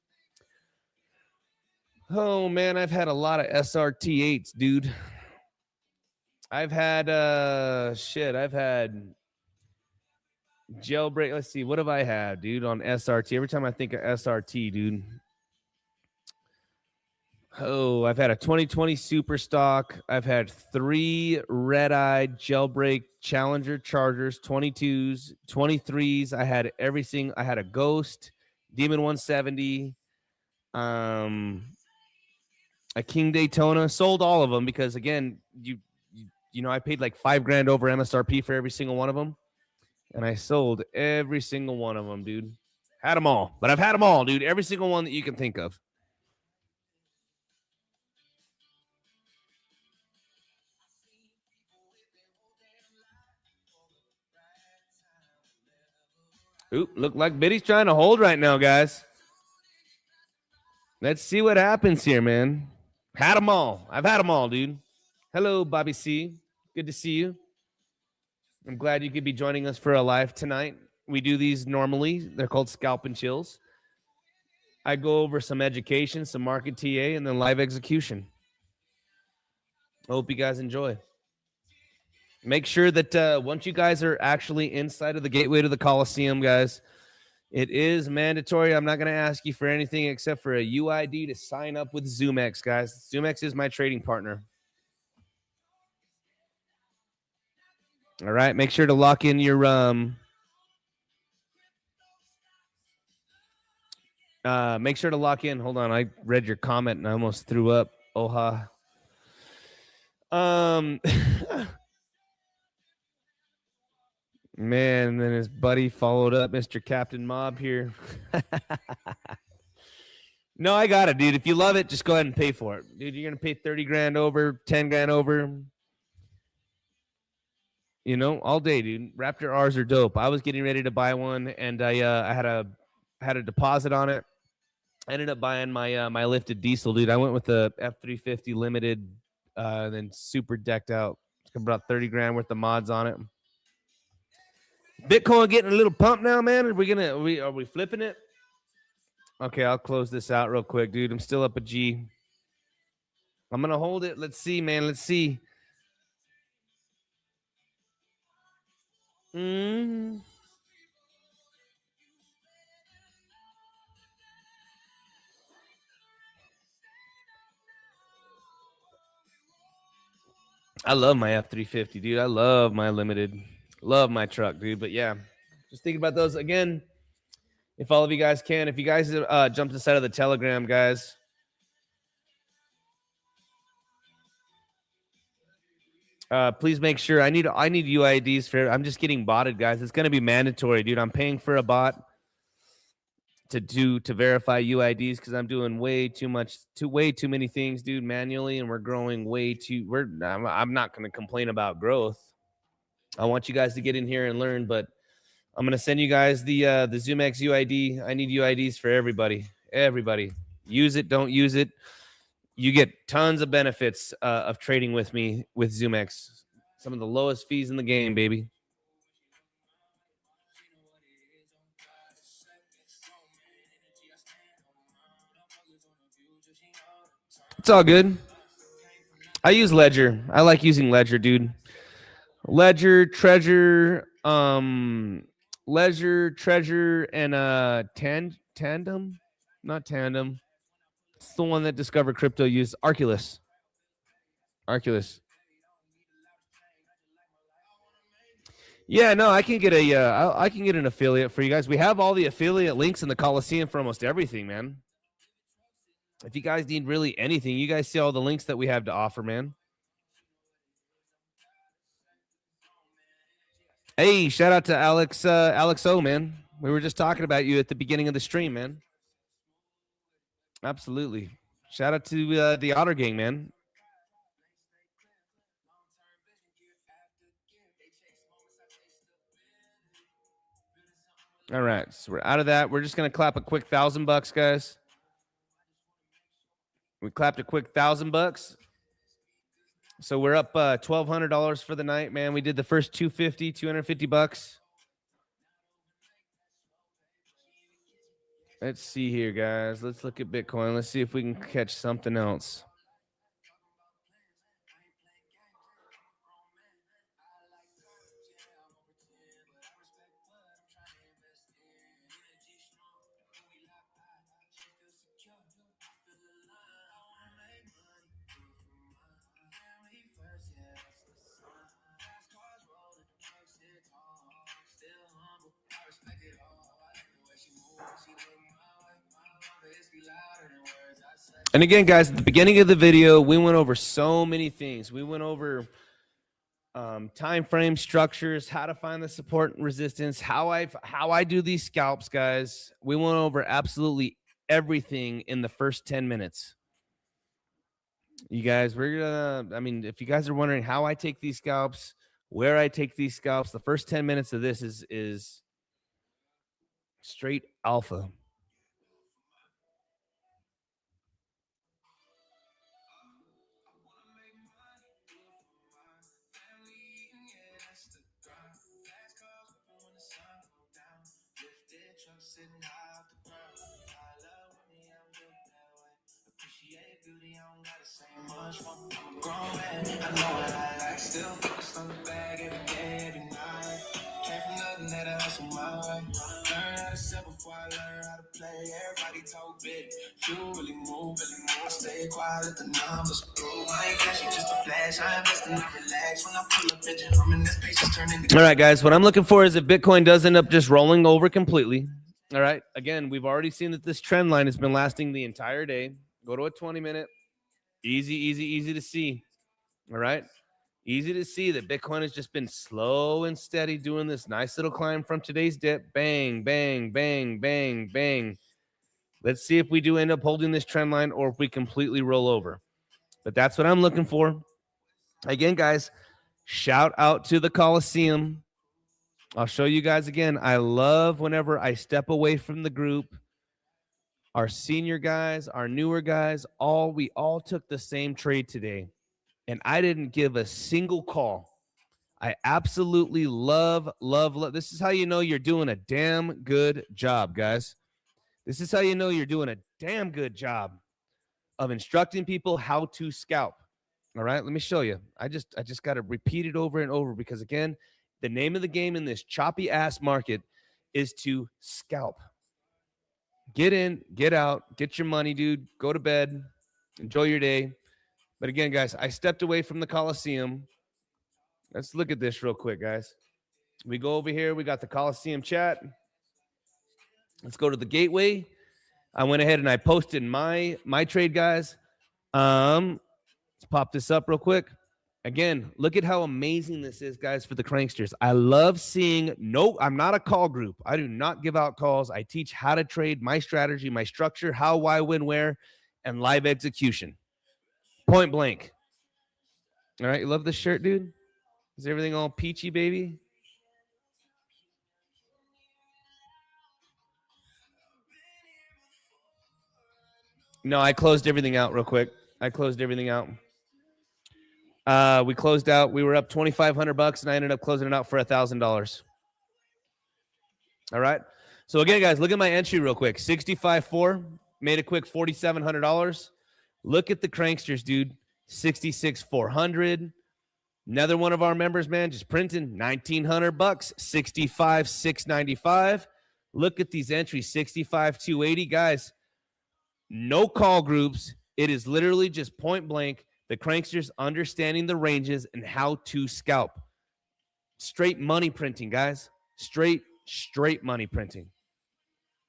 Oh, man, I've had a lot of SRT8s, dude. I've had, I've had jailbreak. Let's see. What have I had, dude, on SRT? Every time I think of SRT, dude. Oh, I've had a 2020 super stock. I've had 3 red-eyed jailbreak Challenger Chargers, 22s, 23s. I had everything. I had a Ghost, Demon 170, a King Daytona. Sold all of them because again, you know, I paid like $5,000 over MSRP for every single one of them, and I sold every single one of them, dude. Had them all, but I've had them all, dude. Every single one that you can think of. Oop, look like Biddy's trying to hold right now, guys. Let's see what happens here, man. Had them all. I've had them all, dude. Hello, Bobby C. Good to see you. I'm glad you could be joining us for a live tonight. We do these normally. They're called Scalp and Chills. I go over some education, some market TA, and then live execution. I hope you guys enjoy. Make sure that once you guys are actually inside of the gateway to the Coliseum, guys, it is mandatory. I'm not going to ask you for anything except for a UID to sign up with zoomex, guys. Zoomex is my trading partner. All right. Make sure to lock in your make sure to lock in. Hold on. I read your comment and I almost threw up. Oha. Man, and then his buddy followed up, Mr. Captain Mob here. No, I got it, dude. If you love it, just go ahead and pay for it. Dude, you're going to pay 30 grand over, 10 grand over. You know, all day, dude. Raptor R's are dope. I was getting ready to buy one, and I had a deposit on it. I ended up buying my lifted diesel, dude. I went with the F350 limited, then super decked out. It's about 30 grand worth of mods on it. Bitcoin getting a little pump now, man. Are we flipping it? Okay, I'll close this out real quick, dude. I'm still up a G. I'm gonna hold it. Let's see, man. Let's see. I love my F350, dude. I love my limited. Love my truck, dude. But yeah, just thinking about those again. If all of you guys can, if you guys jumped inside of the Telegram, guys. Please make sure. I need UIDs for. I'm just getting botted, guys. It's gonna be mandatory, dude. I'm paying for a bot to verify UIDs because I'm doing way too many things, dude, manually, and we're growing way too. I'm not gonna complain about growth. I want you guys to get in here and learn, but I'm gonna send you guys the zoomex UID. I need UIDs for everybody. Everybody, use it. Don't use it. You get tons of benefits of trading with me with zoomex. Some of the lowest fees in the game, baby. It's all good. I use Ledger. I like using Ledger, dude. Ledger, Treasure, Ledger, Treasure, and Tandem, not Tandem. It's the one that Discover Crypto used. Arculus. Yeah, no, I can get I can get an affiliate for you guys. We have all the affiliate links in the Coliseum for almost everything, man. If you guys need really anything, you guys see all the links that we have to offer, man. Hey, shout out to Alex O, man. We were just talking about you at the beginning of the stream, man. Absolutely. Shout out to the Otter Gang, man. All right, so we're out of that. We're just gonna clap a quick $1,000, guys. We clapped a quick $1,000. So we're up $1,200 for the night, man. We did the first $250. Let's see here, guys. Let's look at Bitcoin. Let's see if we can catch something else. And again, guys, at the beginning of the video, we went over so many things. We went over time frame structures, how to find the support and resistance, how I do these scalps, guys. We went over absolutely everything in the first 10 minutes. You guys, we're gonna, I mean, if you guys are wondering how I take these scalps, where I take these scalps, the first 10 minutes of this is straight alpha. All right, guys, what I'm looking for is if Bitcoin does end up just rolling over completely. All right, again, we've already seen that this trend line has been lasting the entire day. Go to a 20-minute. Easy to see. All right, easy to see that Bitcoin has just been slow and steady doing this nice little climb from today's dip. Bang, bang, bang, bang, bang. Let's see if we do end up holding this trend line or if we completely roll over. But that's what I'm looking for. Again, guys, shout out to the Coliseum. I'll show you guys again. I love whenever I step away from the group. Our senior guys, our newer guys, we all took the same trade today. And I didn't give a single call. I absolutely love. This is how you know you're doing a damn good job, guys. This is how you know you're doing a damn good job of instructing people how to scalp. All right, let me show you. I just got to repeat it over and over because, again, the name of the game in this choppy ass market is to scalp. Get in, get out, get your money, dude. Go to bed, enjoy your day. But again, guys, I stepped away from the Coliseum. Let's look at this real quick, guys. We go over here. We got the Coliseum chat. Let's go to the gateway. I went ahead and I posted my trade, guys. Let's pop this up real quick. Again, look at how amazing this is, guys, for the cranksters. I love seeing, I'm not a call group. I do not give out calls. I teach how to trade, my strategy, my structure, how, why, when, where, and live execution. Point blank. All right, you love this shirt, dude? Is everything all peachy, baby? No, I closed everything out real quick. I closed everything out. We closed out. We were up $2,500, and I ended up closing it out for $1,000. All right. So again, guys, look at my entry real quick. 65.4, made a quick $4,700. Look at the cranksters, dude. 66,400. Another one of our members, man, just printing $1,900. 65,695. Look at these entries. 65,280, guys. No call groups. It is literally just point blank. The cranksters understanding the ranges and how to scalp. Straight money printing, guys. Straight money printing.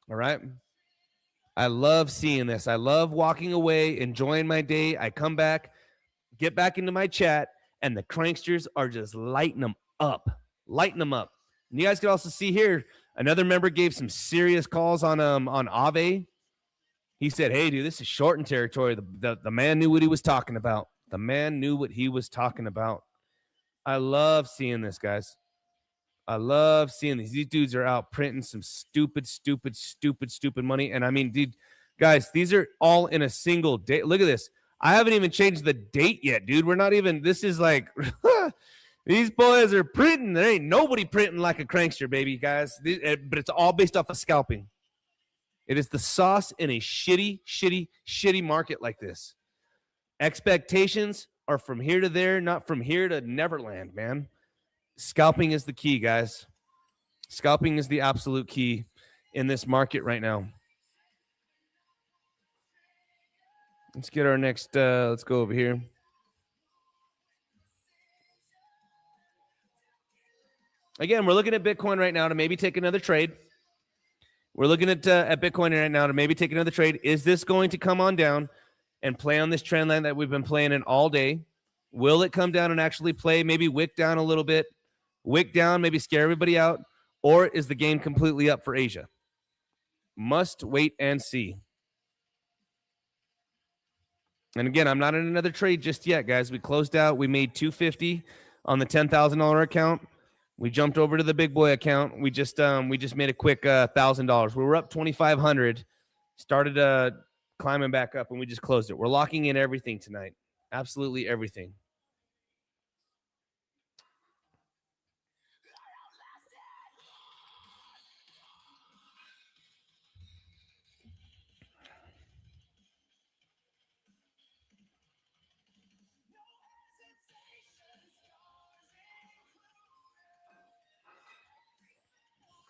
All right. I love seeing this. I love walking away, enjoying my day. I come back, get back into my chat, and the cranksters are just lighting them up. Lighting them up. And you guys can also see here, another member gave some serious calls on Aave. He said, hey, dude, this is shortened territory. The man knew what he was talking about. The man knew what he was talking about. I love seeing this, guys. I love seeing these. These dudes are out printing some stupid money. And I mean, dude, guys, these are all in a single day. Look at this. I haven't even changed the date yet, dude. We're not even, this is like, these boys are printing. There ain't nobody printing like a crankster, baby, guys. But it's all based off of scalping. It is the sauce in a shitty market like this. Expectations are from here to there, not from here to Neverland, man. Scalping is the key, guys. Scalping is the absolute key in this market right now. Let's get our next, let's go over here. Again, we're looking at Bitcoin right now to maybe take another trade. We're looking at Bitcoin right now to maybe take another trade. Is this going to come on down? and play on this trend line that we've been playing in all day? Will it come down and actually play? Maybe wick down a little bit, wick down, maybe scare everybody out, or is the game completely up for Asia? Must wait and see. And again, I'm not in another trade just yet, guys. We closed out. We made $250 on the $10,000 account. We jumped over to the big boy account. We just made a quick $1,000. We were up 2,500. Started climbing back up, and we just closed it. We're locking in everything tonight. Absolutely everything.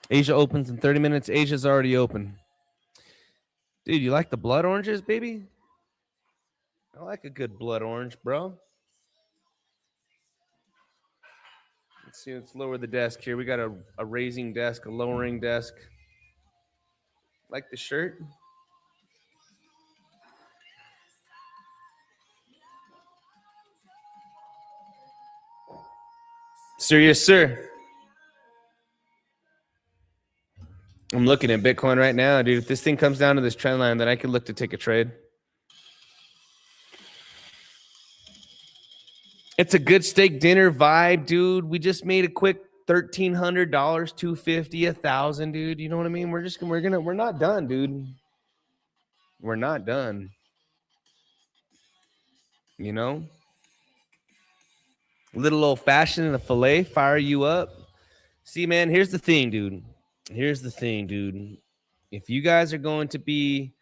Asia opens in 30 minutes. Asia's already open. Dude, you like the blood oranges, baby? I like a good blood orange, bro. Let's see. Let's lower the desk here. We got a raising desk, a lowering desk. Like the shirt? Sir, yes, sir. I'm looking at Bitcoin right now, dude. If this thing comes down to this trend line, then I could look to take a trade. It's a good steak dinner vibe, dude. We just made a quick $1,300, $250, $1,000, dude. You know what I mean? We're not done, dude. We're not done. You know? Little old fashioned and a filet fire you up. See, man, here's the thing, dude. Here's the thing, dude. If you guys are going to be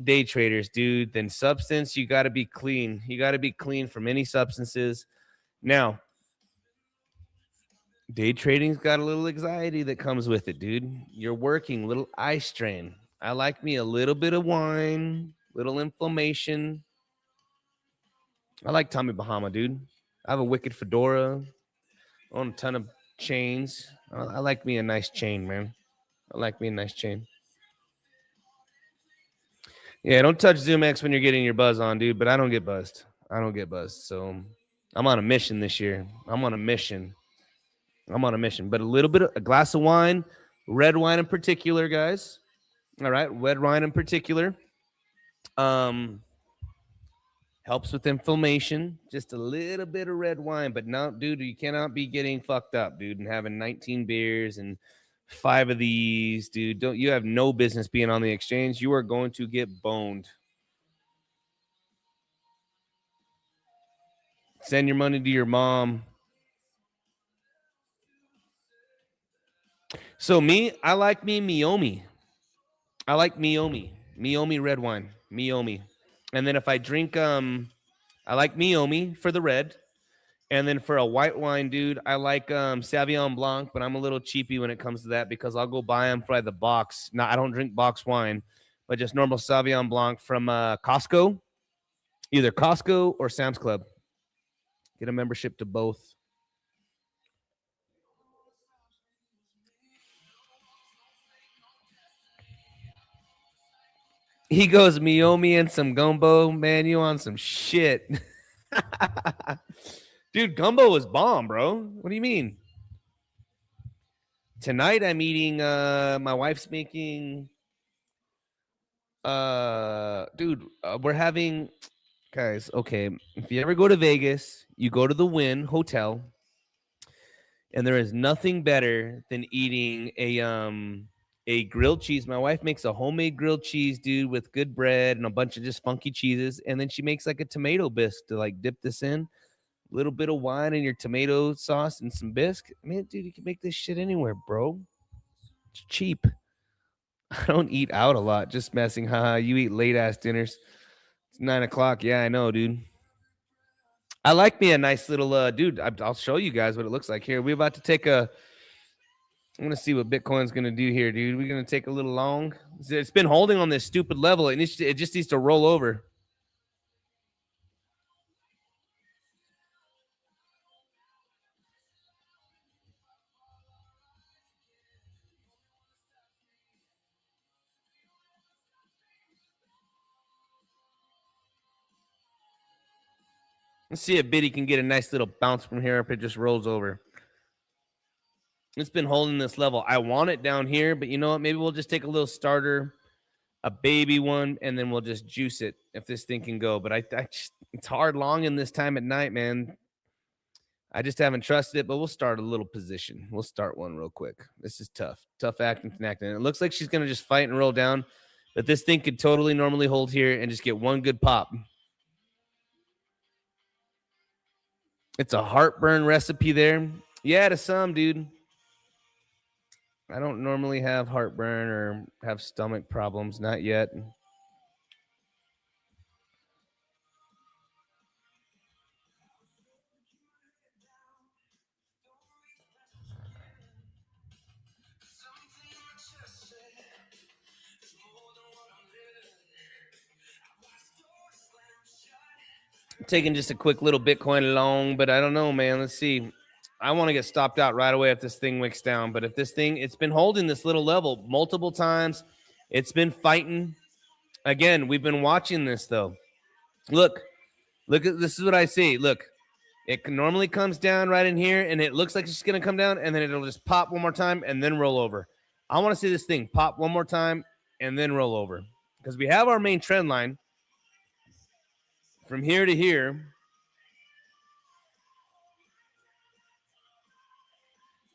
day traders, dude, then substance, you got to be clean. You got to be clean from any substances. Now, day trading's got a little anxiety that comes with it, dude. You're working, little eye strain. I like me a little bit of wine, little inflammation. I like Tommy Bahama, dude. I have a wicked fedora, own a ton of chains. I like me a nice chain, man. I like me a nice chain. Yeah, don't touch zoomex when you're getting your buzz on, dude. But I don't get buzzed. I don't get buzzed. So I'm on a mission this year. I'm on a mission. But a glass of wine, red wine in particular, guys. All right, red wine in particular. Helps with inflammation. Just a little bit of red wine, but no, dude, you cannot be getting fucked up, dude, and having 19 beers and 5 of these, dude. You have no business being on the exchange. You are going to get boned. Send your money to your mom. So I like Miyomi. I like Miyomi red wine. Miyomi. And then if I drink I like Miyomi for the red. And then for a white wine, dude, I like Sauvignon Blanc, but I'm a little cheapy when it comes to that because I'll go buy them by the box. No, I don't drink box wine, but just normal Sauvignon Blanc from Costco, either Costco or Sam's Club. Get a membership to both. He goes, Miyomi and some gumbo. Man, you on some shit. Dude, gumbo was bomb, bro. What do you mean? Tonight I'm eating, my wife's making, we're having, guys, okay, if you ever go to Vegas, you go to the Wynn Hotel, and there is nothing better than eating a grilled cheese. My wife makes a homemade grilled cheese, dude, with good bread and a bunch of just funky cheeses, and then she makes like a tomato bisque to like dip this in. A little bit of wine and your tomato sauce and some bisque. Man, dude, you can make this shit anywhere, bro. It's cheap. I don't eat out a lot, just messing. Haha, you eat late ass dinners. It's 9 o'clock. Yeah, I know, dude. I like me a nice little dude. I'll show you guys what it looks like here. We're about to take a. I'm gonna see what Bitcoin's gonna do here, dude. We're gonna take a little long. It's been holding on this stupid level, and it just needs to roll over. Let's see if Biddy can get a nice little bounce from here if it just rolls over. It's been holding this level. I want it down here, but you know what? Maybe we'll just take a little starter, a baby one, and then we'll just juice it if this thing can go. But I just, it's hard long in this time at night, man. I just haven't trusted it, but we'll start a little position. We'll start one real quick. This is tough. Tough acting, connecting. And it looks like she's going to just fight and roll down, but this thing could totally normally hold here and just get one good pop. It's a heartburn recipe there. Yeah, to some, dude. I don't normally have heartburn or have stomach problems. Not yet. Taking just a quick little Bitcoin long, but I don't know, man. Let's see. I want to get stopped out right away if this thing wicks down. But if this thing, it's been holding this little level multiple times. It's been fighting. Again, we've been watching this, though. Look at this is what I see. Look, it normally comes down right in here, and it looks like it's going to come down, and then it'll just pop one more time and then roll over. I want to see this thing pop one more time and then roll over because we have our main trend line from here to here.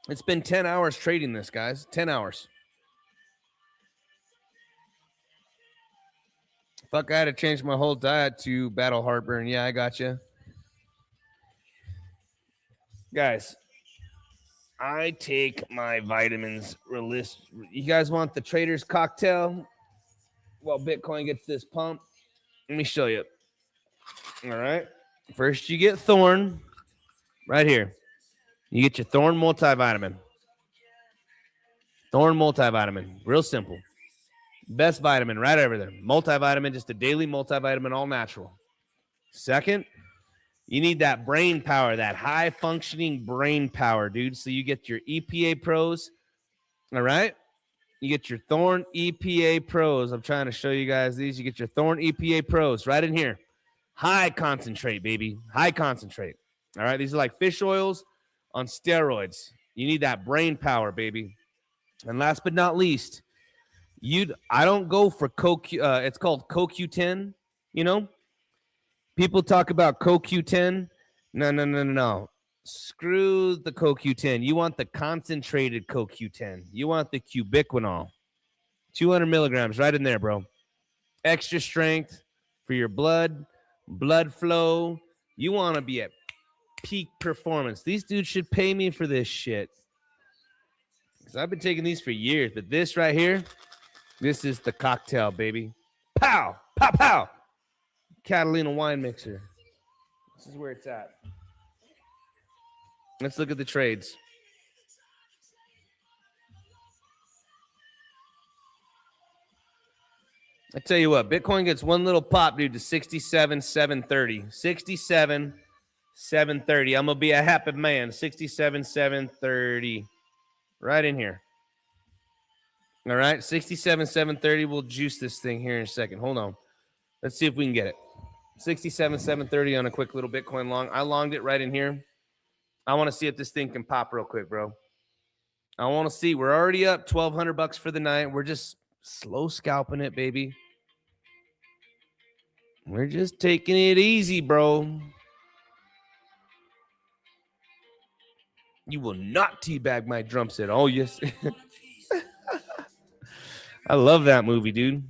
It's been 10 hours trading this, guys. 10 hours. Fuck, I had to change my whole diet to battle heartburn. Yeah, I got you. Guys, I take my vitamins. You guys want the trader's cocktail? While Bitcoin gets this pump, let me show you. All right. First, you get Thorn right here. You get your Thorn multivitamin. Thorn multivitamin. Real simple. Best vitamin right over there. Multivitamin, just a daily multivitamin, all natural. Second, you need that brain power, that high functioning brain power, dude. So you get your EPA Pros. All right. You get your Thorn EPA Pros. I'm trying to show you guys these. You get your Thorn EPA Pros right in here. High concentrate, baby. High concentrate. All right. These are like fish oils on steroids. You need that brain power, baby. And last but not least, I don't go for it's called CoQ10, you know? People talk about CoQ10. No. Screw the CoQ10. You want the concentrated CoQ10. You want the cubiquinol. 200 milligrams right in there, bro. Extra strength for your blood flow. You want to be at peak performance. These dudes should pay me for this shit. Because I've been taking these for years. But this right here, this is the cocktail, baby. Pow! Pow, pow! Catalina wine mixer. This is where it's at. Let's look at the trades. I tell you what, Bitcoin gets one little pop, dude, to 67,730. 67,730. I'm going to be a happy man. 67,730. Right in here. All right, 67,730. We'll juice this thing here in a second. Hold on. Let's see if we can get it. 67,730 on a quick little Bitcoin long. I longed it right in here. I want to see if this thing can pop real quick, bro. I want to see. We're already up $1,200 for the night. We're just slow scalping it, baby. We're just taking it easy, bro. You will not teabag my drum set. Oh, yes. I love that movie, dude.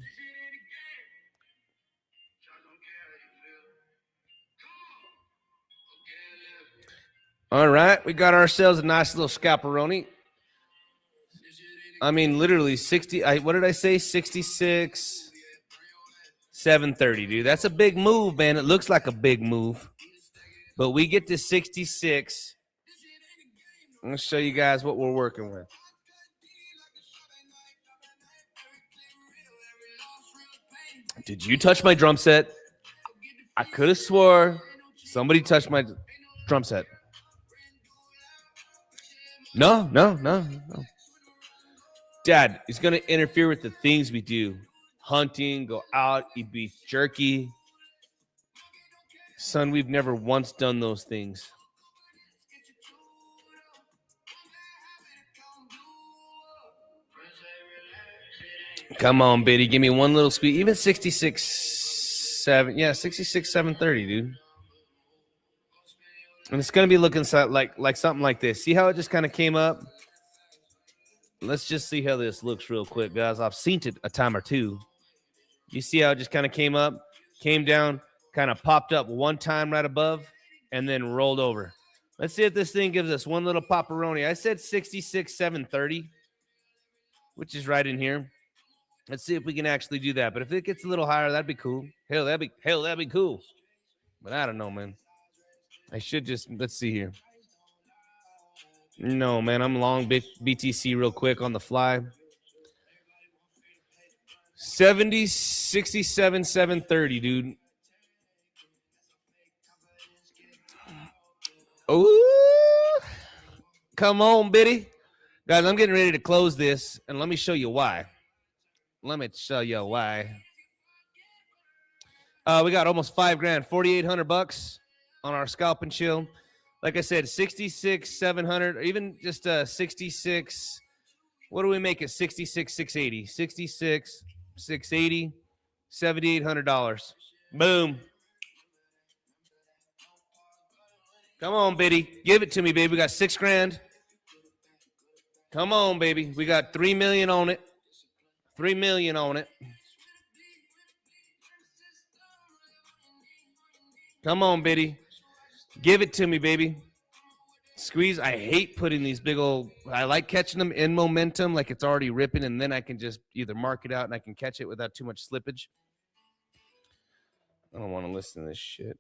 All right. We got ourselves a nice little scalperoni. I mean, literally 60. What did I say? 66,730, dude. That's a big move, man. It looks like a big move. But we get to 66. I'm going to show you guys what we're working with. Did you touch my drum set? I could have swore somebody touched my drum set. No. Dad, it's going to interfere with the things we do. Hunting, go out, eat beef jerky. Son, we've never once done those things. Come on, Biddy. Give me one little squeeze. Even 66.7. Yeah, 66.730, dude. And it's going to be looking like something like this. See how it just kind of came up? Let's just see how this looks real quick, guys. I've seen it a time or two. You see how it just kind of came up, came down, kind of popped up one time right above, and then rolled over. Let's see if this thing gives us one little pepperoni. I said 66.730, which is right in here. Let's see if we can actually do that. But if it gets a little higher, that'd be cool. Hell, that'd be cool. But I don't know, man. I should just, let's see here. No, man, I'm long BTC real quick on the fly. 67.730, dude. Oh, come on, Biddy. Guys, I'm getting ready to close this, and let me show you why. Let me show you why. We got almost $5,000, $4,800 on our Scalp and Chill. Like I said, 66,700, or even just 66. What do we make it? 66,680. 66,680, $7,800. Boom. Come on, Biddy. Give it to me, baby. We got $6,000. Come on, baby. We got 3 million on it. 3 million on it. Come on, Biddy. Give it to me, baby. Squeeze. I hate putting these big old, I like catching them in momentum, like it's already ripping, and then I can just either mark it out and I can catch it without too much slippage. I don't want to listen to this shit.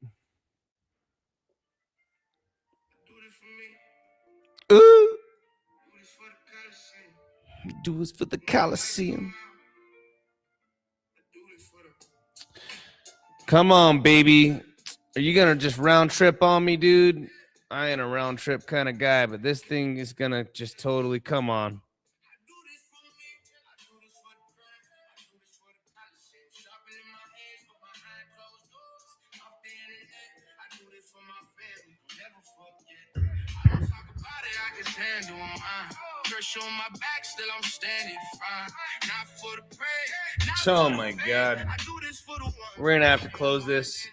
Ooh. Do this for the Coliseum. Come on, baby. Are you going to just round trip on me, dude? I ain't a round trip kind of guy, but this thing is going to just totally come on. Oh my God. We're going to have to close this.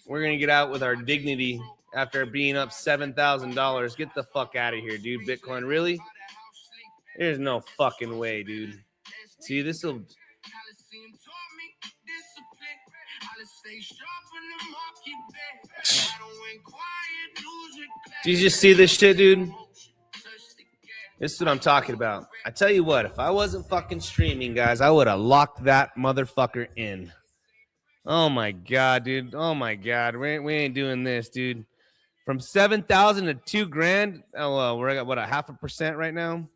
We're going to get out with our dignity after being up $7,000. Get the fuck out of here, dude. Bitcoin, really? There's no fucking way, dude. See, this will... Do you just see this shit, dude? This is what I'm talking about. I tell you what, if I wasn't fucking streaming, guys, I would have locked that motherfucker in. Oh my God, dude. Oh my God. We ain't doing this, dude. From 7,000 to $2,000. Oh, well, we're at what, a 0.5% right now?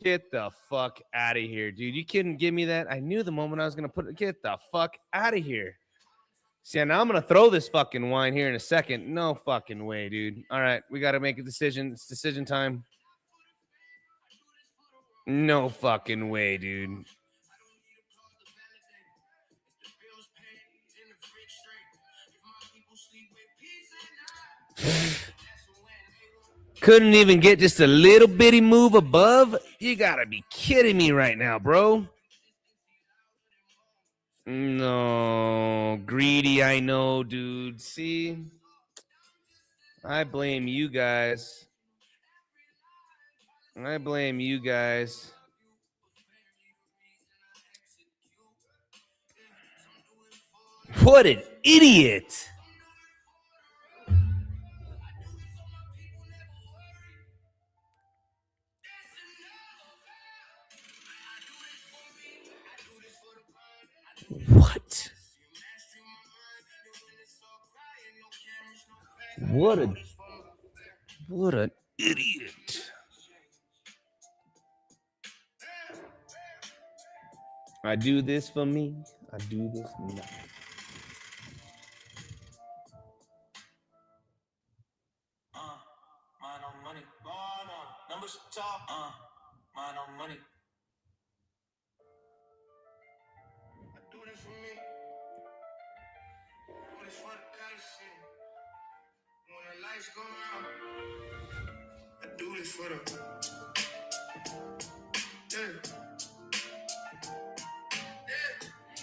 Get the fuck out of here, dude. You couldn't give me that. I knew the moment I was going to put it. Get the fuck out of here. See, now I'm going to throw this fucking wine here in a second. No fucking way, dude. All right, we got to make a decision. It's decision time. No fucking way, dude. Couldn't even get just a little bitty move above? You gotta be kidding me right now, bro. No, greedy, I know, dude. See? I blame you guys. I blame you guys. What an idiot. What? What an idiot. I do this for me. I do this for me. Mind on money. Numbers talk. Mind on money. I do this for me. Do this for the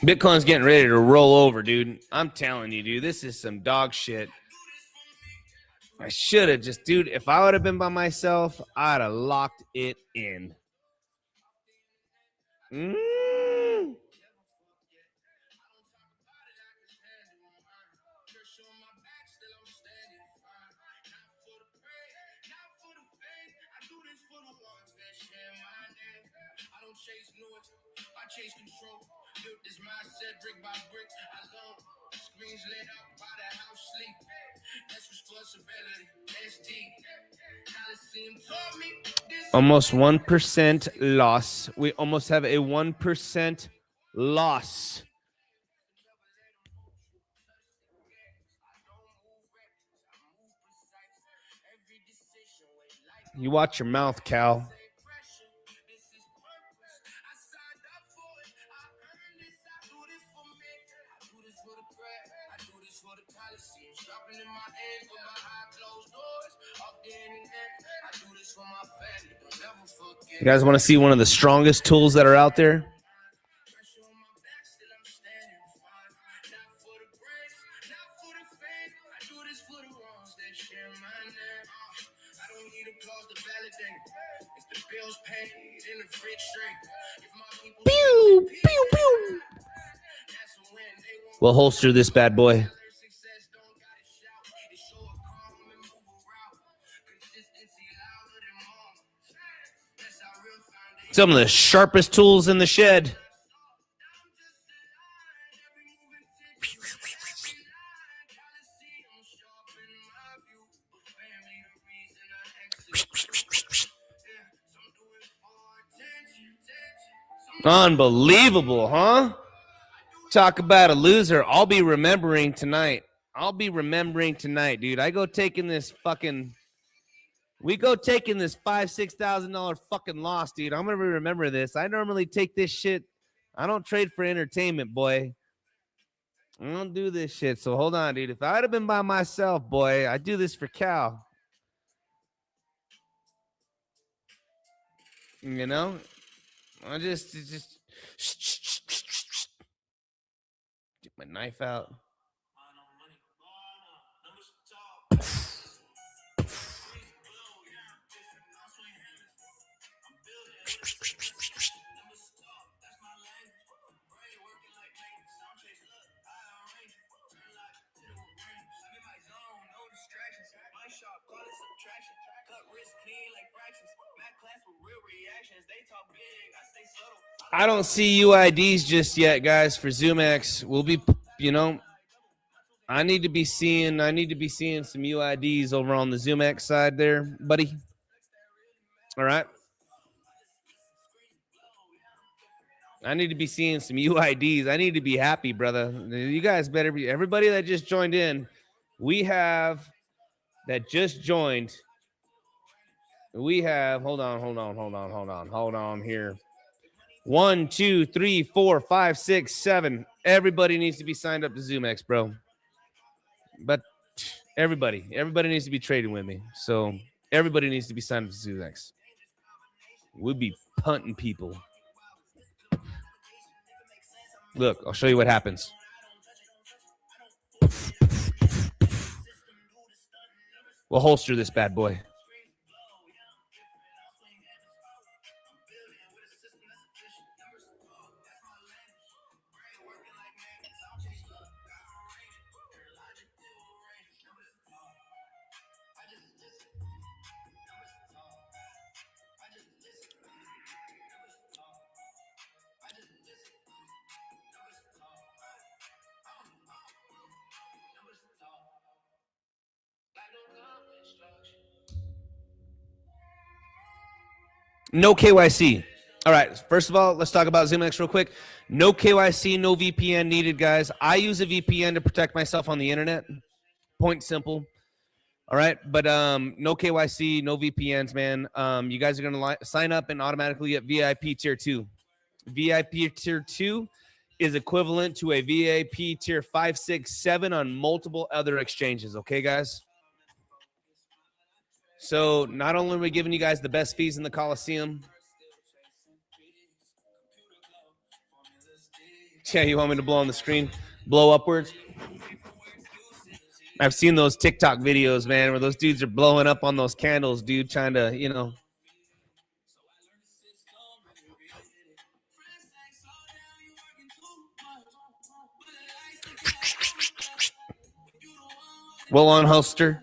Bitcoin's getting ready to roll over, dude. I'm telling you, dude, this is some dog shit. I should have just, dude, if I would have been by myself, I'd have locked it in. Almost 1% loss. We almost have a 1% loss. You watch your mouth, Cal. You guys want to see one of the strongest tools that are out there? Pew, pew, pew. We'll holster this bad boy. Some of the sharpest tools in the shed. Unbelievable, huh? Talk about a loser. I'll be remembering tonight. Dude. I go taking this fucking... We go taking this $5,000-$6,000 fucking loss, dude. I'm gonna remember this. I normally take this shit. I don't trade for entertainment, boy. I don't do this shit. So hold on, dude. If I'd have been by myself, boy, I do this for Cal. You know, I just get my knife out. I don't see UIDs just yet, guys, for zoomex. We'll be, you know, I need to be seeing some UIDs over on the zoomex side there, buddy. All right. I need to be seeing some UIDs. I need to be happy, brother. You guys better be, everybody that just joined in, we have hold on here. 1, 2, 3, 4, 5, 6, 7. Everybody needs to be signed up to zoomex, bro. But everybody needs to be trading with me. So everybody needs to be signed up to zoomex. We'll be punting people. Look, I'll show you what happens. We'll holster this bad boy. No KYC. All right. First of all, let's talk about zoomex real quick. No KYC, no VPN needed, guys. I use a VPN to protect myself on the internet. Point simple. All right. But no KYC, no VPNs, man. You guys are going to sign up and automatically get VIP tier 2. VIP tier 2 is equivalent to a VIP tier 5, 6, 7 on multiple other exchanges. Okay, guys? So not only are we giving you guys the best fees in the Coliseum. Yeah, you want me to blow on the screen? Blow upwards? I've seen those TikTok videos, man, where those dudes are blowing up on those candles, dude, trying to, you know. Well on holster.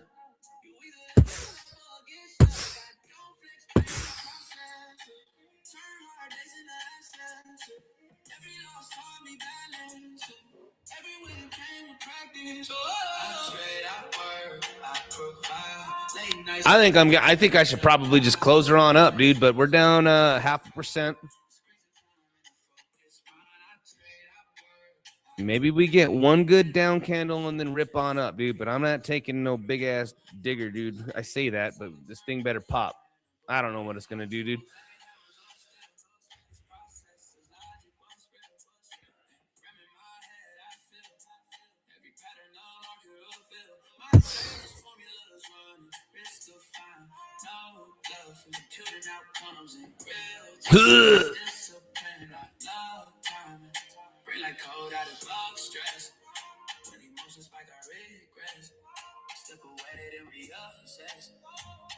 I think I should probably just close her on up, dude, but we're down 0.5%. Maybe we get one good down candle and then rip on up, dude, but I'm not taking no big ass digger, dude. I say that, but this thing better pop. I don't know what it's going to do, dude.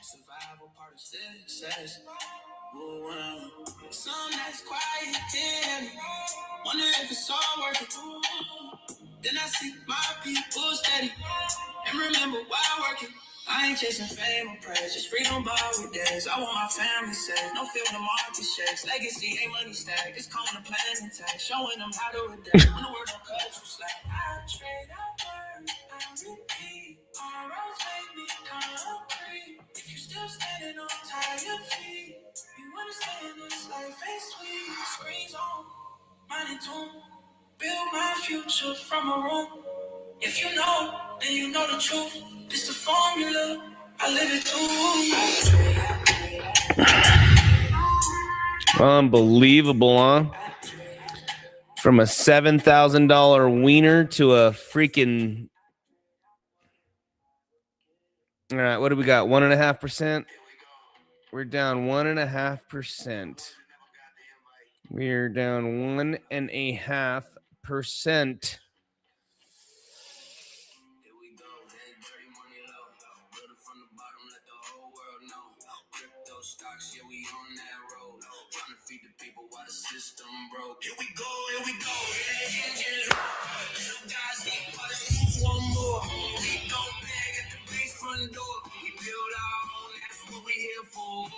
Survival part of success. Some nights quiet, heavy. Wonder if it's all worth it. Then I see my people steady and remember why working. I ain't chasing fame or praise, just freedom borrowed days. I want my family safe, no fear when the market shakes. Legacy ain't money stacked, it's calling the plan intact. Showing them how to adapt when the world don't cut you slack. I trade, I burn, I repeat. All roads make me concrete. If you still standing on tired feet, you understand this life ain't sweet. Screens on, mine in tune. Build my future from a room. If you know, then you know the truth. This the formula, I live it too. Unbelievable, huh? From a $7,000 wiener to a freaking... All right, what do we got? 1.5%? We're down 1.5%. We're down 1.5%. Here we go, here we go. Little guys need one more. We go big at the base front door. We build our own, that's what we here for.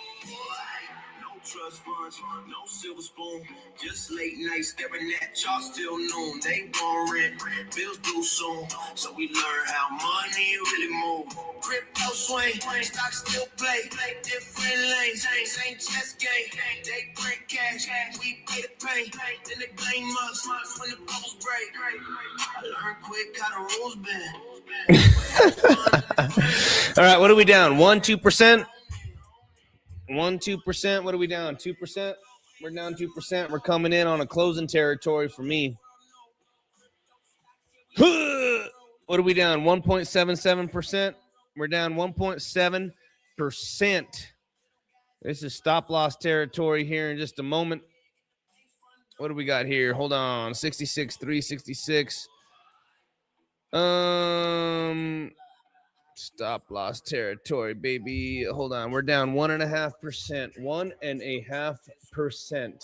No trust funds, no silver spoon. Just late night staring at chalk till noon. They want rent, bills due soon. So we learn how money really move. Crypto swing, stock still play. Different lanes, same chess game. They bring cash, we pay the pain. Then they blame us when the bubbles break. I learned quick how the rules been. All right, what are we down? 1-2%? 1-2%. What are we down? 2%? We're down 2%. We're coming in on a closing territory for me. What are we down? 1.77%. We're down 1.7%. This is stop loss territory here in just a moment. What do we got here? Hold on. 66.366. Stop loss territory, baby. Hold on. We're down 1.5%. 1.5%.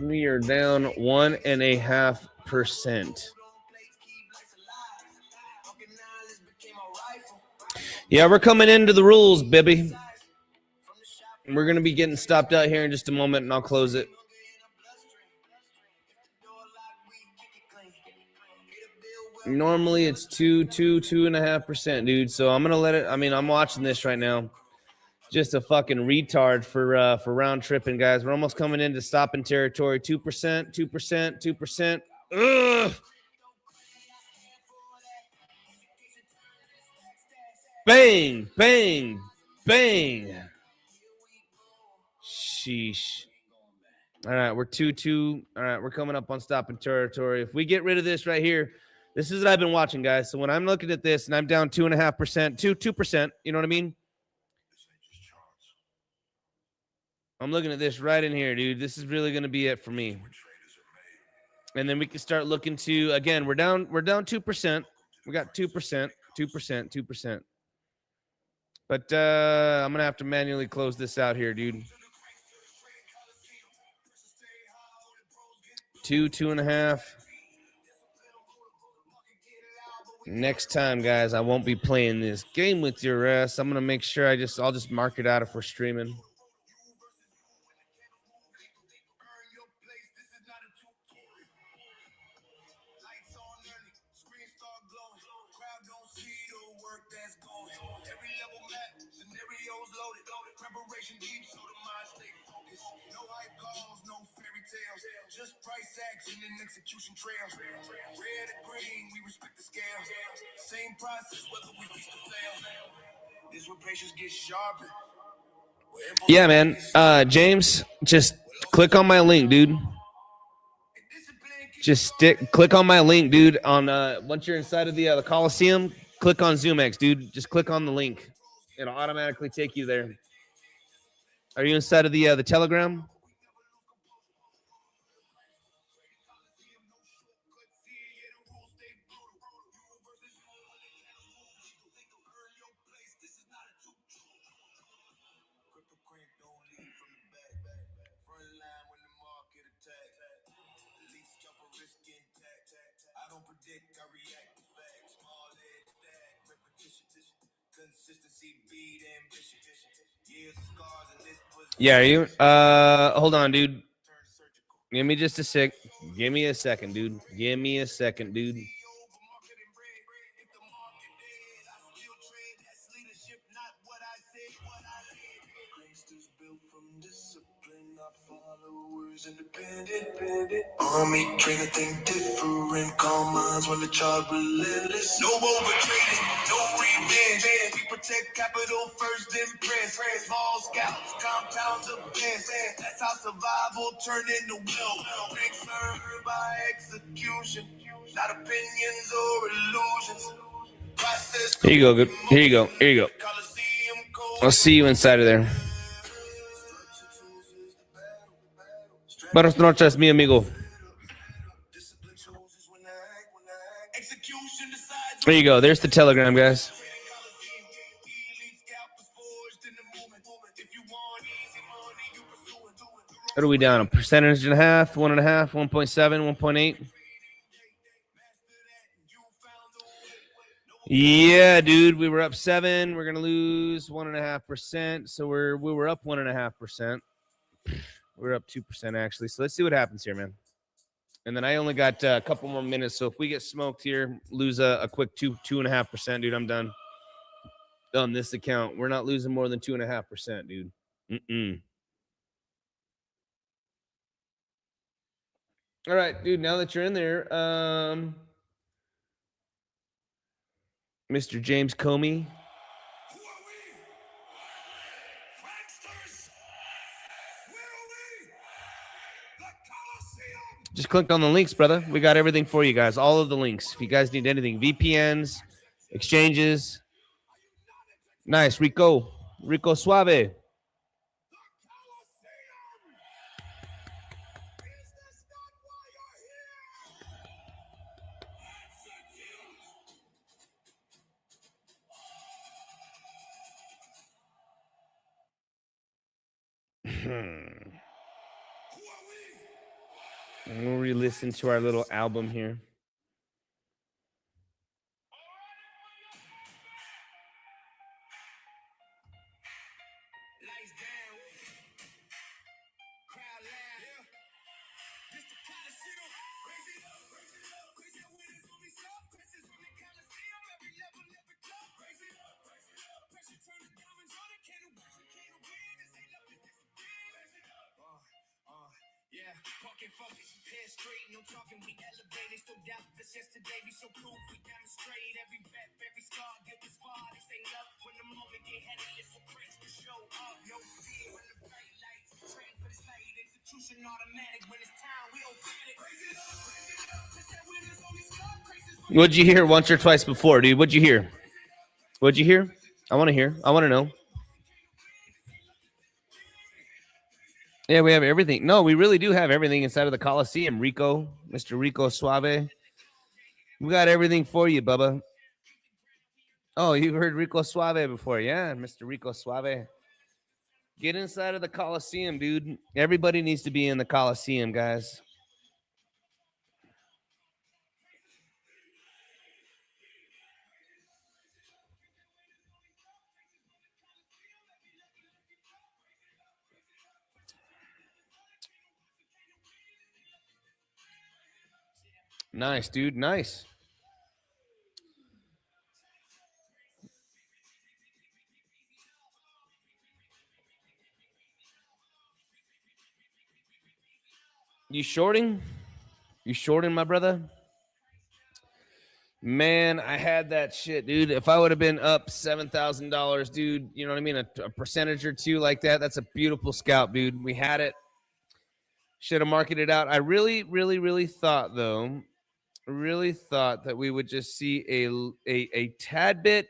We are down 1.5%. Yeah, we're coming into the rules, baby. We're going to be getting stopped out here in just a moment, and I'll close it. Normally, it's 2.5%, dude. So I'm going to let it. I mean, I'm watching this right now. Just a fucking retard for round tripping, guys. We're almost coming into stopping territory. 2%, 2%, 2%. Ugh. Bang, bang, bang. Sheesh. All right, we're 2-2. All right, we're coming up on stopping territory. If we get rid of this right here, this is what I've been watching, guys. So when I'm looking at this and I'm down 2.5%, 2%, you know what I mean? I'm looking at this right in here, dude. This is really going to be it for me. And then we can start looking to, again, we're down 2%. We got 2%, 2%. But I'm going to have to manually close this out here, dude. 2.5. Next time, guys, I won't be playing this game with your ass. I'm going to make sure I'll just mark it out if we're streaming. Just price action and execution trails. Red or green, we respect the scale. Same process, whether we feast or fail. This where patience gets sharper. Yeah, man. James, just click on my link, dude. Just click on my link, dude. On once you're inside of the Coliseum, click on zoomex, dude. Just click on the link. It'll automatically take you there. Are you inside of the Telegram? Yeah, are you? Hold on, dude. Give me just a sec. Give me a second, dude. Give me a second, dude. Army trainer think different, calm minds when the charge relentless. No overtrading, no revenge. We protect capital first, then press. Small scouts, compound the best. That's how survival turned into will. Ranks earned by execution, not opinions or illusions. Here you go, good. Here you go. Here you go. I'll see you inside of there. Buenas noches, mi amigo. There you go. There's the Telegram, guys. What are we down? A percentage and a half, 1.5, 1.7, 1.8. Yeah, dude, we were up 7. We're gonna lose 1.5%. So we were up 1.5%. We're up 2% actually. So let's see what happens here, man. And then I only got a couple more minutes. So if we get smoked here, lose a quick 2.5%, dude, I'm done. On this account, we're not losing more than 2.5%, dude. All right, dude. Now that you're in there, Mr. James Comey. Just click on the links, brother. We got everything for you guys. All of the links. If you guys need anything, VPNs, exchanges. Nice, Rico Suave. We'll re-listen to our little album here. What'd you hear once or twice before, dude? What'd you hear? What'd you hear? I want to hear. I want to know. Yeah, we have everything. No, we really do have everything inside of the Coliseum. Rico, Mr. Rico Suave. We got everything for you, Bubba. Oh, you heard Rico Suave before. Yeah, Mr. Rico Suave. Get inside of the Coliseum, dude. Everybody needs to be in the Coliseum, guys. Nice, dude. Nice. You shorting? You shorting, my brother? Man, I had that shit, dude. If I would have been up $7,000, dude, you know what I mean? A percentage or two like that. That's a beautiful scalp, dude. We had it. Should have marketed out. I really thought, though, that we would just see a tad bit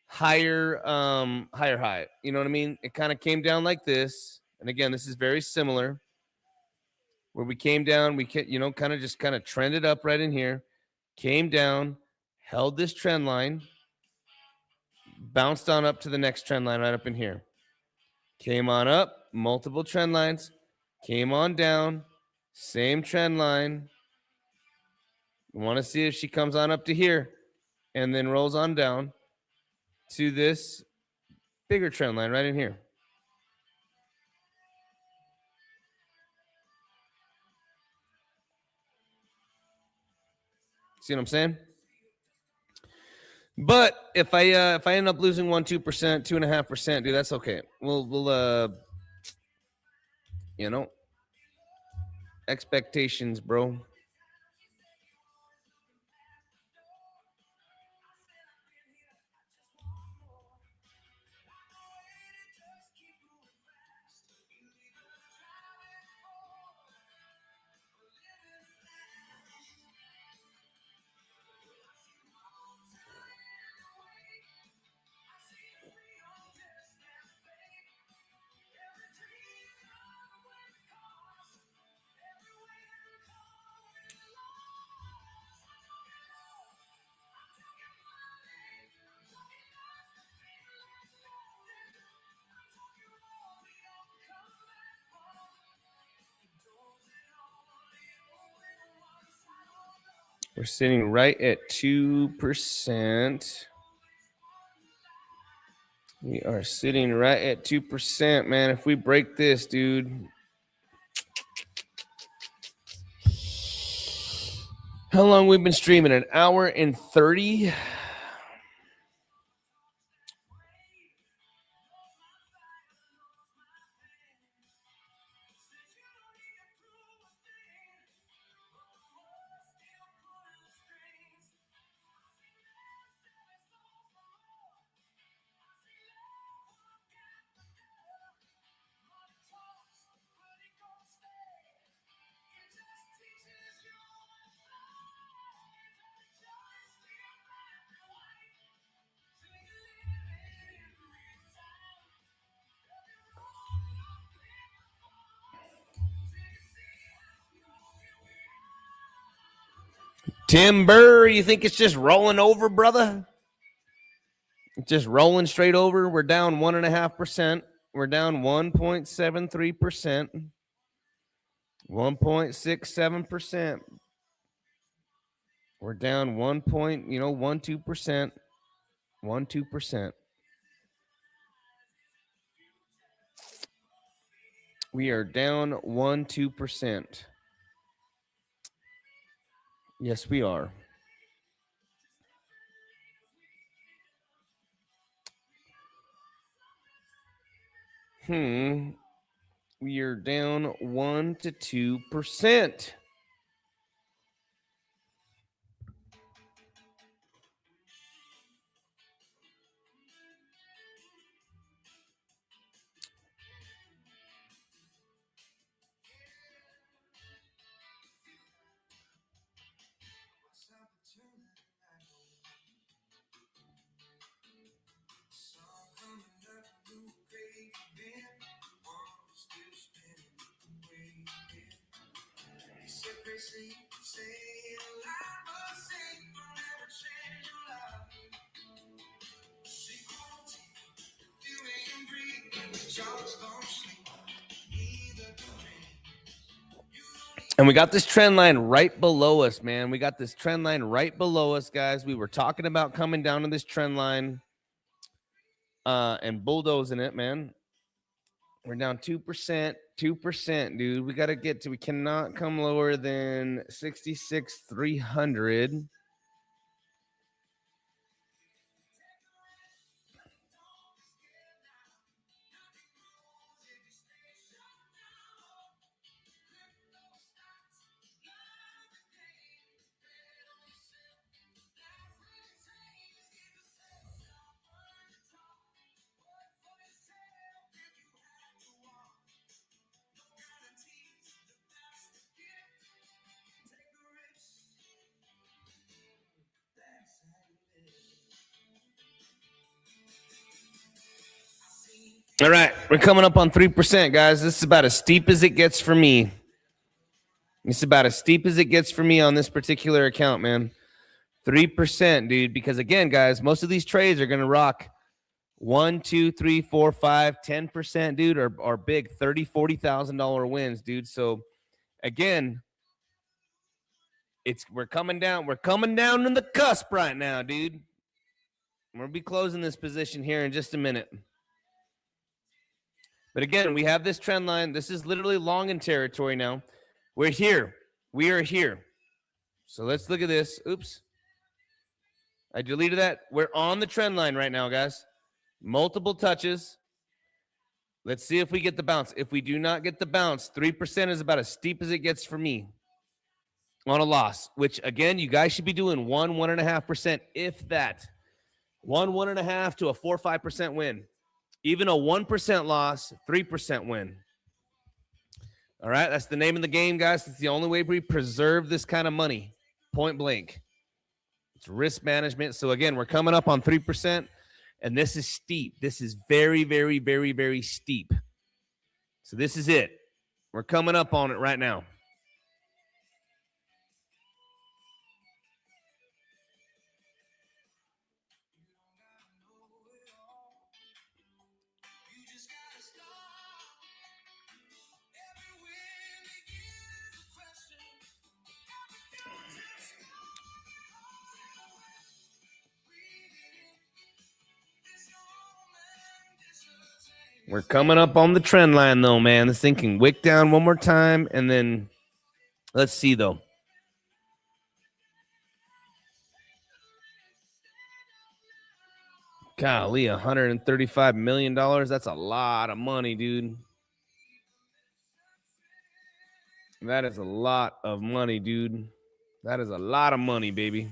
higher high. You know what I mean? It kind of came down like this. And again, this is very similar. Where we came down, we kind of trended up right in here, came down, held this trend line, bounced on up to the next trend line right up in here. Came on up, multiple trend lines, came on down, same trend line. Want to see if she comes on up to here and then rolls on down to this bigger trend line right in here. See what I'm saying? But if I end up losing 1-2%, 2.5%, dude, that's okay. We'll expectations, bro. We're sitting right at 2%. We are sitting right at 2%, man. If we break this, dude. How long we've been streaming? An hour and 30? Timber, you think it's just rolling over, brother? Just rolling straight over. We're down 1.5%. We're down 1.73%. 1.67%. We're down 1.12%. 1-2%. We are down 1-2%. Yes, we are. We are down 1 to 2%. And we got this trend line right below us, man. We got this trend line right below us, guys. We were talking about coming down to this trend line and bulldozing it, man. We're down 2%, dude. We got to get to, we cannot come lower than 66,300. All right, we're coming up on 3%, guys. This is about as steep as it gets for me. It's about as steep as it gets for me on this particular account, man. 3%, dude. Because again, guys, most of these trades are gonna rock 1, 2, 3, 4, 5, 10%, dude, are big $30,000, $40,000 wins, dude. So again, we're coming down in the cusp right now, dude. We're gonna be closing this position here in just a minute. But again, we have this trend line. This is literally long in territory now. We're here. We are here. So let's look at this. Oops. I deleted that. We're on the trend line right now, guys. Multiple touches. Let's see if we get the bounce. If we do not get the bounce, 3% is about as steep as it gets for me on a loss, which again, you guys should be doing 1.5%, if that. 1.5 to a 4 or 5% win. Even a 1% loss, 3% win. All right, that's the name of the game, guys. It's the only way we preserve this kind of money, point blank. It's risk management. So again, we're coming up on 3%, and this is steep. This is very, very, very, very steep. So this is it. We're coming up on it right now. We're coming up on the trend line, though, man. This thing can wick down one more time, and then let's see, though. Golly, $135 million. That's a lot of money, dude. That is a lot of money, dude. That is a lot of money, baby.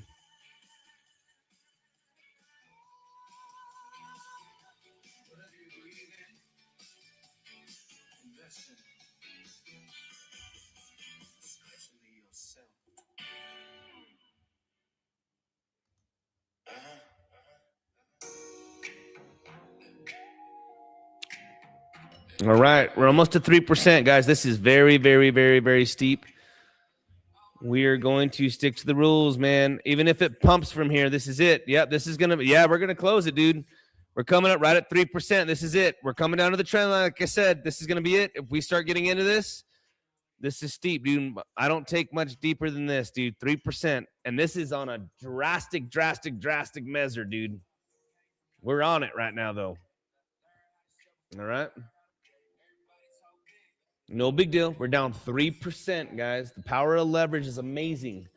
All right, we're almost to 3%, guys. This is very, very, very, very steep. We are going to stick to the rules, man. Even if it pumps from here, this is it. Yep, this is going to be, yeah, we're going to close it, dude. We're coming up right at 3%. This is it. We're coming down to the trend line. Like I said, this is going to be it. If we start getting into this, this is steep, dude. I don't take much deeper than this, dude. 3%. And this is on a drastic measure, dude. We're on it right now, though. All right. No big deal. We're down 3%, guys. The power of leverage is amazing.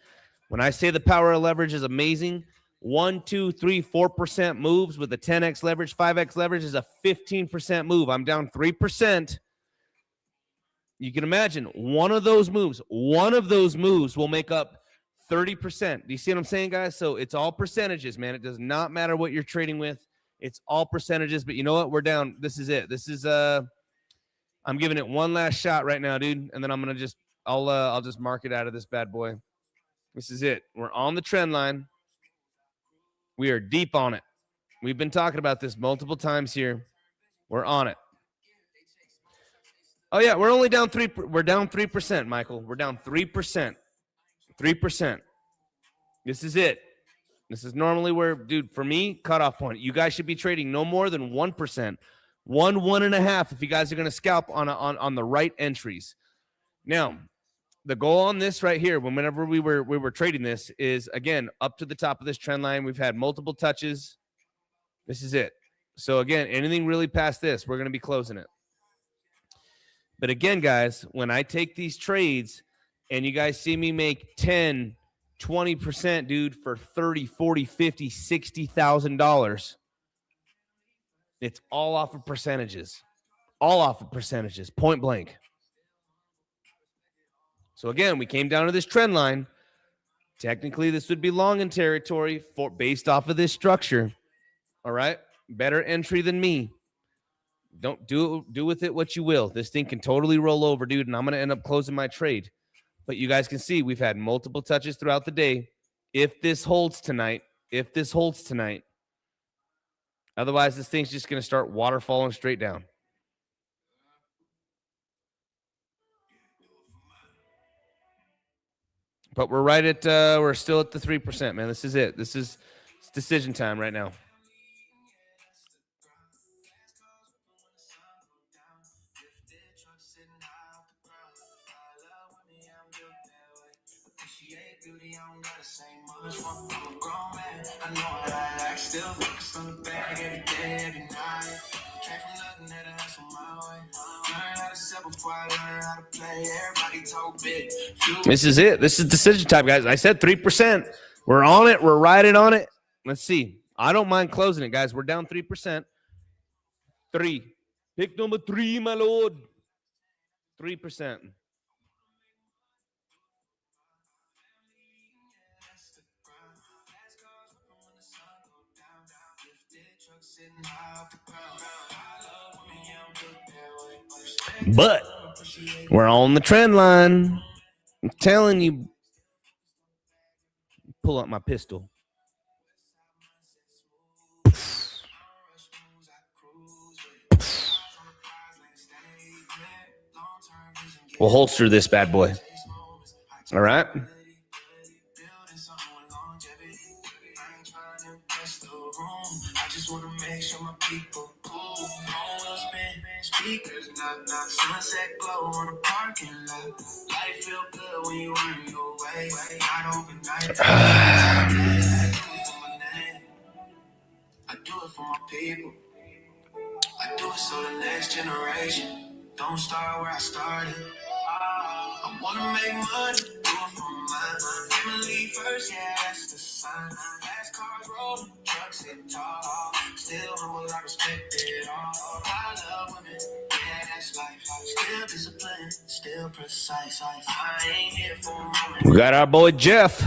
When I say the power of leverage is amazing, 1, 2, 3, 4% moves with a 10x leverage, 5x leverage is a 15% move. I'm down 3%. You can imagine one of those moves will make up 30%. Do you see what I'm saying, guys? So it's all percentages, man. It does not matter what you're trading with. It's all percentages. But you know what? We're down. This is it. This is I'm giving it one last shot right now, dude, and then I'm gonna I'll just mark it out of this bad boy. This is it. We're on the trend line. We are deep on it. We've been talking about this multiple times here. We're on it. Oh yeah, we're only down 3%. We're down 3%, Michael. We're down 3%. 3%. This is it. This is normally where, dude, for me, cutoff point. You guys should be trading no more than 1%. 1.5 if you guys are going to scalp on the right entries. Now, the goal on this right here, whenever we were trading this, is again up to the top of this trend line. We've had multiple touches. This is it. So again, anything really past this, we're going to be closing it. But again, guys, when I take these trades and you guys see me make 10, 20%, dude, for 30, 40, 50, $60,000, it's all off of percentages. All off of percentages, point blank. So again, we came down to this trend line. Technically, this would be long in territory based off of this structure. All right? Better entry than me. Don't do with it what you will. This thing can totally roll over, dude, and I'm going to end up closing my trade. But you guys can see we've had multiple touches throughout the day. If this holds tonight, otherwise this thing's just going to start waterfalling straight down. But we're right at, we're still at the 3%, man. This is it. It's decision time right now. This is it. This is decision time, guys. I said 3%. We're on it. We're riding on it. Let's see. I don't mind closing it, guys. We're down 3%. 3. Pick number 3, my lord. 3%. But we're on the trend line. I'm telling you. Pull out my pistol. We'll holster this bad boy. All right. I just want to make sure my people cool. Speakers, knock, sunset glow on a parking lot. Life feel good when you earn your way. Not overnight. I do it for my people. I do it so the next generation don't start where I started. I wanna make money, do it for my family first, yeah, that's the sign. Fast cars rolling, trucks hit tall, still humble, I respect it all. I love women, yeah, that's life. Still disciplined, still precise. I ain't here for a moment. We got our boy Jeff.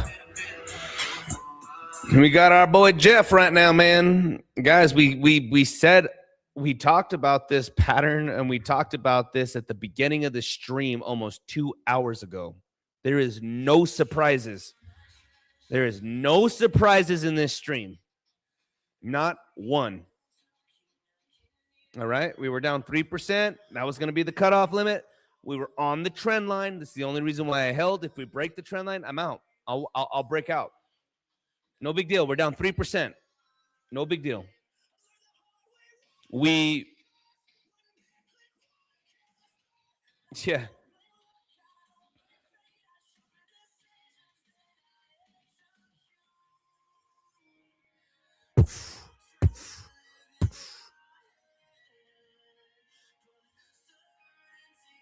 We got our boy Jeff right now, man. Guys, we said we talked about this pattern and we talked about this at the beginning of the stream almost 2 hours ago. There is no surprises. There is no surprises in this stream. Not one. All right. We were down 3%. That was going to be the cutoff limit. We were on the trend line. This is the only reason why I held. If we break the trend line, I'm out. I'll break out. No big deal. We're down 3%. No big deal. Yeah.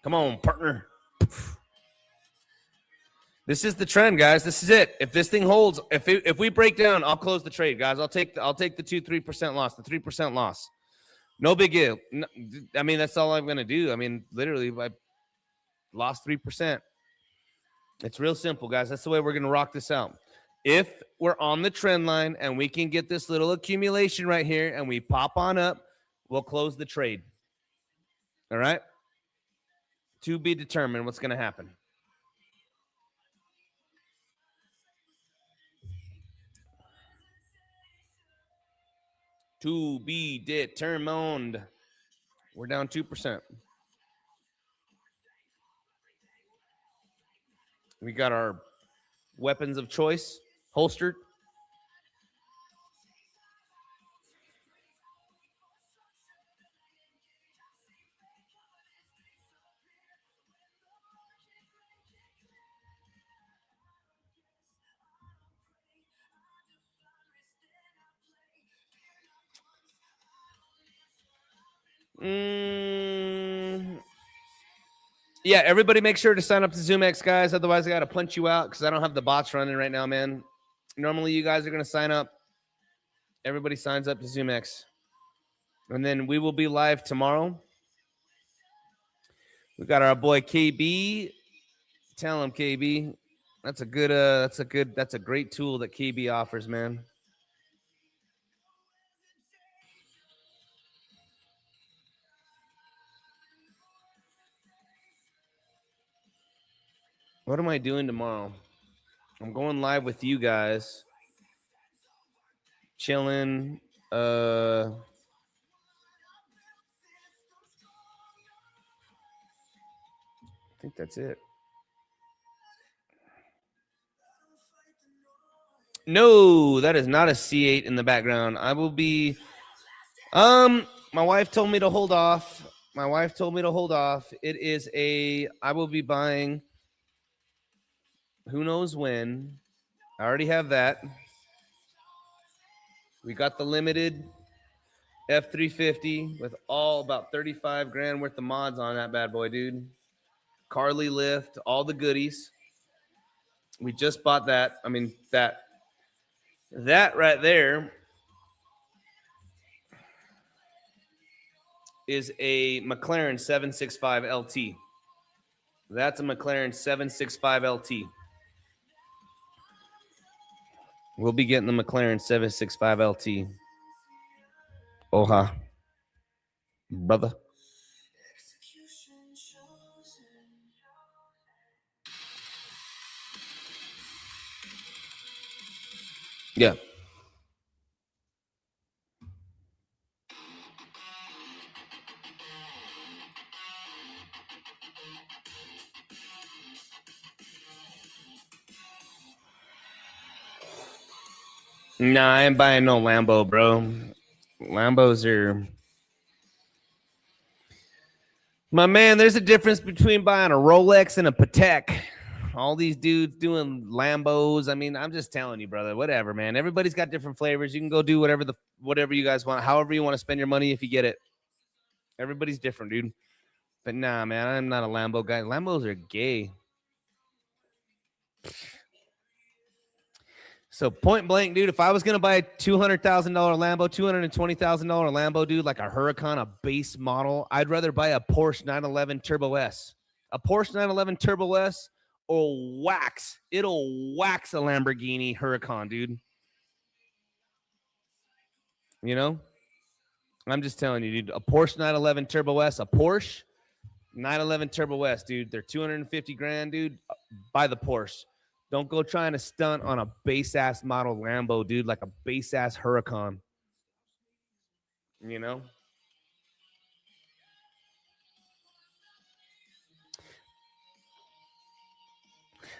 Come on, partner. This is the trend, guys. This is it. If this thing holds, if we break down, I'll close the trade, guys. I'll take the 2-3% loss, the 3% loss. No big deal. I mean, that's all I'm gonna do. I mean, literally, I lost 3%. It's real simple, guys. That's the way we're gonna rock this out. If we're on the trend line and we can get this little accumulation right here and we pop on up, we'll close the trade. All right? To be determined what's gonna happen. To be determined. We're down 2%. We got our weapons of choice, holstered. Yeah, everybody make sure to sign up to zoomex, guys. Otherwise, I got to punch you out because I don't have the bots running right now, man. Normally, you guys are going to sign up. Everybody signs up to zoomex. And then we will be live tomorrow. We got our boy KB. Tell him, KB. That's a great tool that KB offers, man. What am I doing tomorrow? I'm going live with you guys. Chilling. I think that's it. No, that is not a C8 in the background. I will be my wife told me to hold off. It is I will be buying who knows when. I already have that. We got the limited F350 with all about 35 grand worth of mods on that bad boy, dude. Carly lift, all the goodies. We just bought that. I mean, that right there is a McLaren 765 LT. That's a McLaren 765 LT. We'll be getting the McLaren 765 LT. Oha. Brother. Yeah. Nah, I ain't buying no Lambo, bro. Lambos are... My man, there's a difference between buying a Rolex and a Patek. All these dudes doing Lambos. I mean, I'm just telling you, brother. Whatever, man. Everybody's got different flavors. You can go do whatever you guys want, however you want to spend your money if you get it. Everybody's different, dude. But nah, man, I'm not a Lambo guy. Lambos are gay. So point blank, dude, if I was gonna buy a $200,000 Lambo, $220,000 Lambo, dude, like a Huracan, a base model, I'd rather buy a Porsche 911 Turbo S. A Porsche 911 Turbo S will wax. It'll wax a Lamborghini Huracan, dude. You know? I'm just telling you, dude. A Porsche 911 Turbo S, a Porsche 911 Turbo S, dude. They're 250 grand, dude. Buy the Porsche. Don't go trying to stunt on a base-ass model Lambo, dude, like a base-ass Huracan. You know?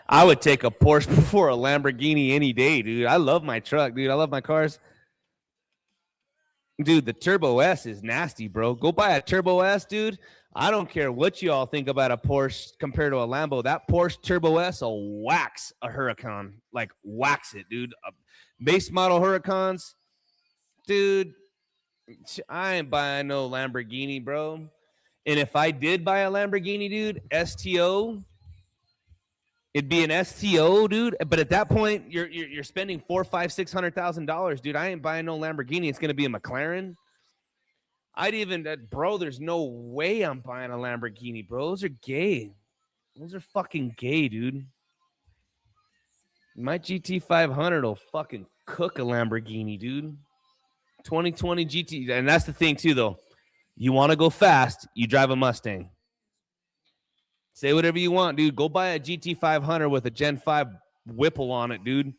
I would take a Porsche before a Lamborghini any day, dude. I love my truck, dude. I love my cars. Dude, the Turbo S is nasty, bro. Go buy a Turbo S, dude. I don't care what you all think about a Porsche compared to a Lambo. That Porsche Turbo S will wax a Huracan. Like, wax it, dude. Base model Huracans, dude, I ain't buying no Lamborghini, bro. And if I did buy a Lamborghini, dude, STO, it'd be an STO, dude. But at that point, you're spending $400,000, $600,000, dude. I ain't buying no Lamborghini. It's gonna be a McLaren. Bro, there's no way I'm buying a Lamborghini, bro. Those are gay. Those are fucking gay, dude. My GT 500 will fucking cook a Lamborghini, dude. 2020 GT. And that's the thing, too, though. You want to go fast, you drive a Mustang. Say whatever you want, dude. Go buy a GT 500 with a Gen 5 Whipple on it, dude.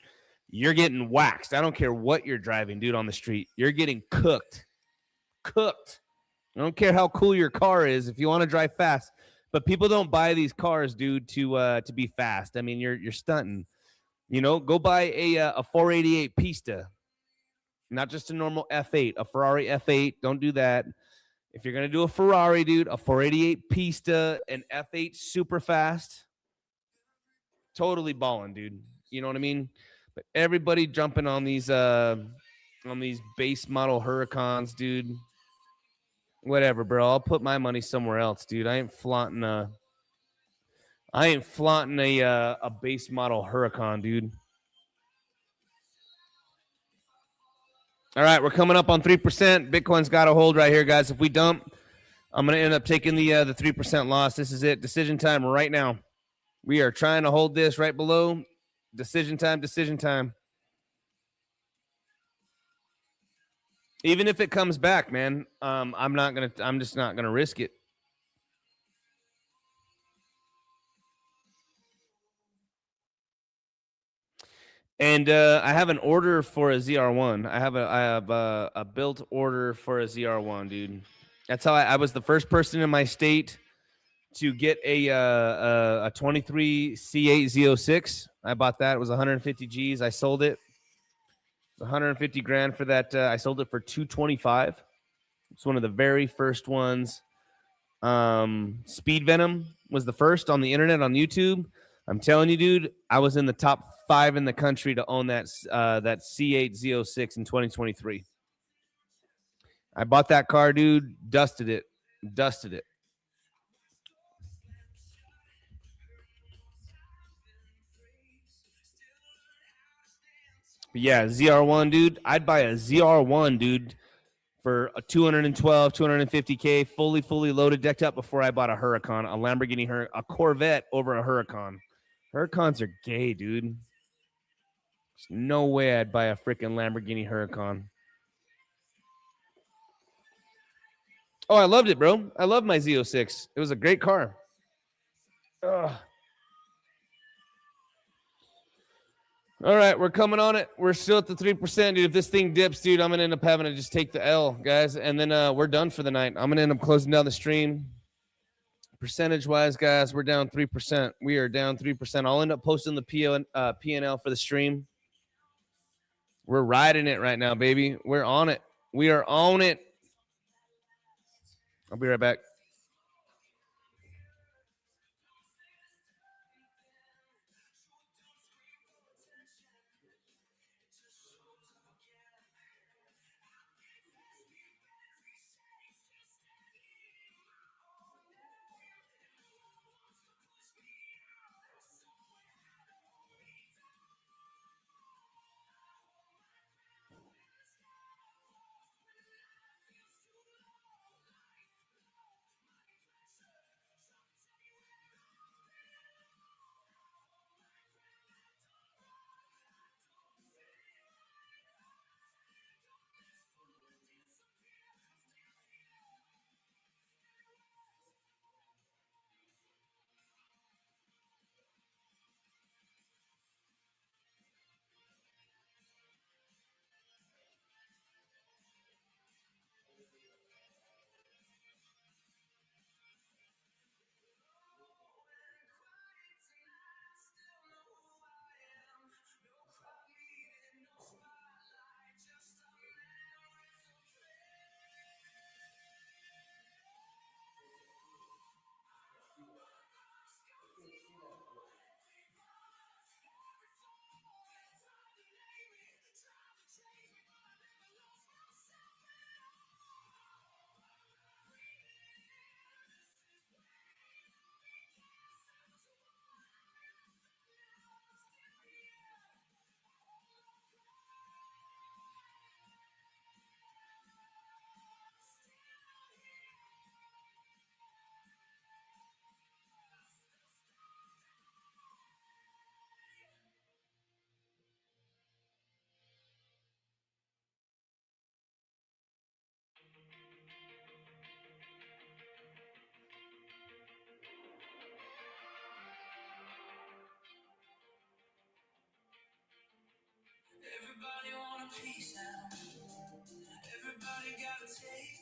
You're getting waxed. I don't care what you're driving, dude, on the street. You're getting cooked. Cooked. I don't care how cool your car is if you want to drive fast. But people don't buy these cars, dude, to be fast. I mean, you're stunting. You know, go buy a 488 Pista, not just a normal F8, a Ferrari F8. Don't do that. If you're gonna do a Ferrari, dude, a 488 Pista, an F8 super fast, totally balling, dude. You know what I mean? But everybody jumping on these base model Huracans, dude. Whatever, bro. I'll put my money somewhere else, dude. I ain't flaunting a base model Huracan, dude. All right, we're coming up on 3%. Bitcoin's got a hold right here, guys. If we dump, I'm going to end up taking the 3% loss. This is it. Decision time right now. We are trying to hold this right below. Decision time, decision time. Even if it comes back, man, I'm just not gonna risk it. And I have an order for a ZR1. I have a built order for a ZR1, dude. That's how I was the first person in my state to get a 23 C8 Z06. I bought that. It was 150 G's. I sold it. It's 150 grand for that. I sold it for 225. It's one of the very first ones. Speed Venom was the first on the internet on YouTube. I'm telling you, dude, I was in the top 5 in the country to own that C8 Z06 in 2023. I bought that car, dude. Dusted it. But yeah, ZR1, dude. I'd buy a ZR1, dude, for a 212, 250K, fully loaded, decked up before I bought a Huracan, a Lamborghini, a Corvette over a Huracan. Huracans are gay, dude. There's no way I'd buy a freaking Lamborghini Huracan. Oh, I loved it, bro. I love my Z06. It was a great car. Ugh. All right, we're coming on it. We're still at the 3%, dude. If this thing dips, dude, I'm going to end up having to just take the L, guys. And then we're done for the night. I'm going to end up closing down the stream. Percentage-wise, guys, we're down 3%. We are down 3%. I'll end up posting the P&L for the stream. We're riding it right now, baby. We're on it. We are on it. I'll be right back. Everybody want a piece now. Everybody got a take.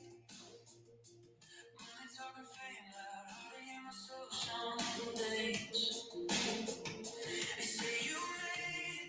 Money talking fame loud. How to hear my soul some days. They say you made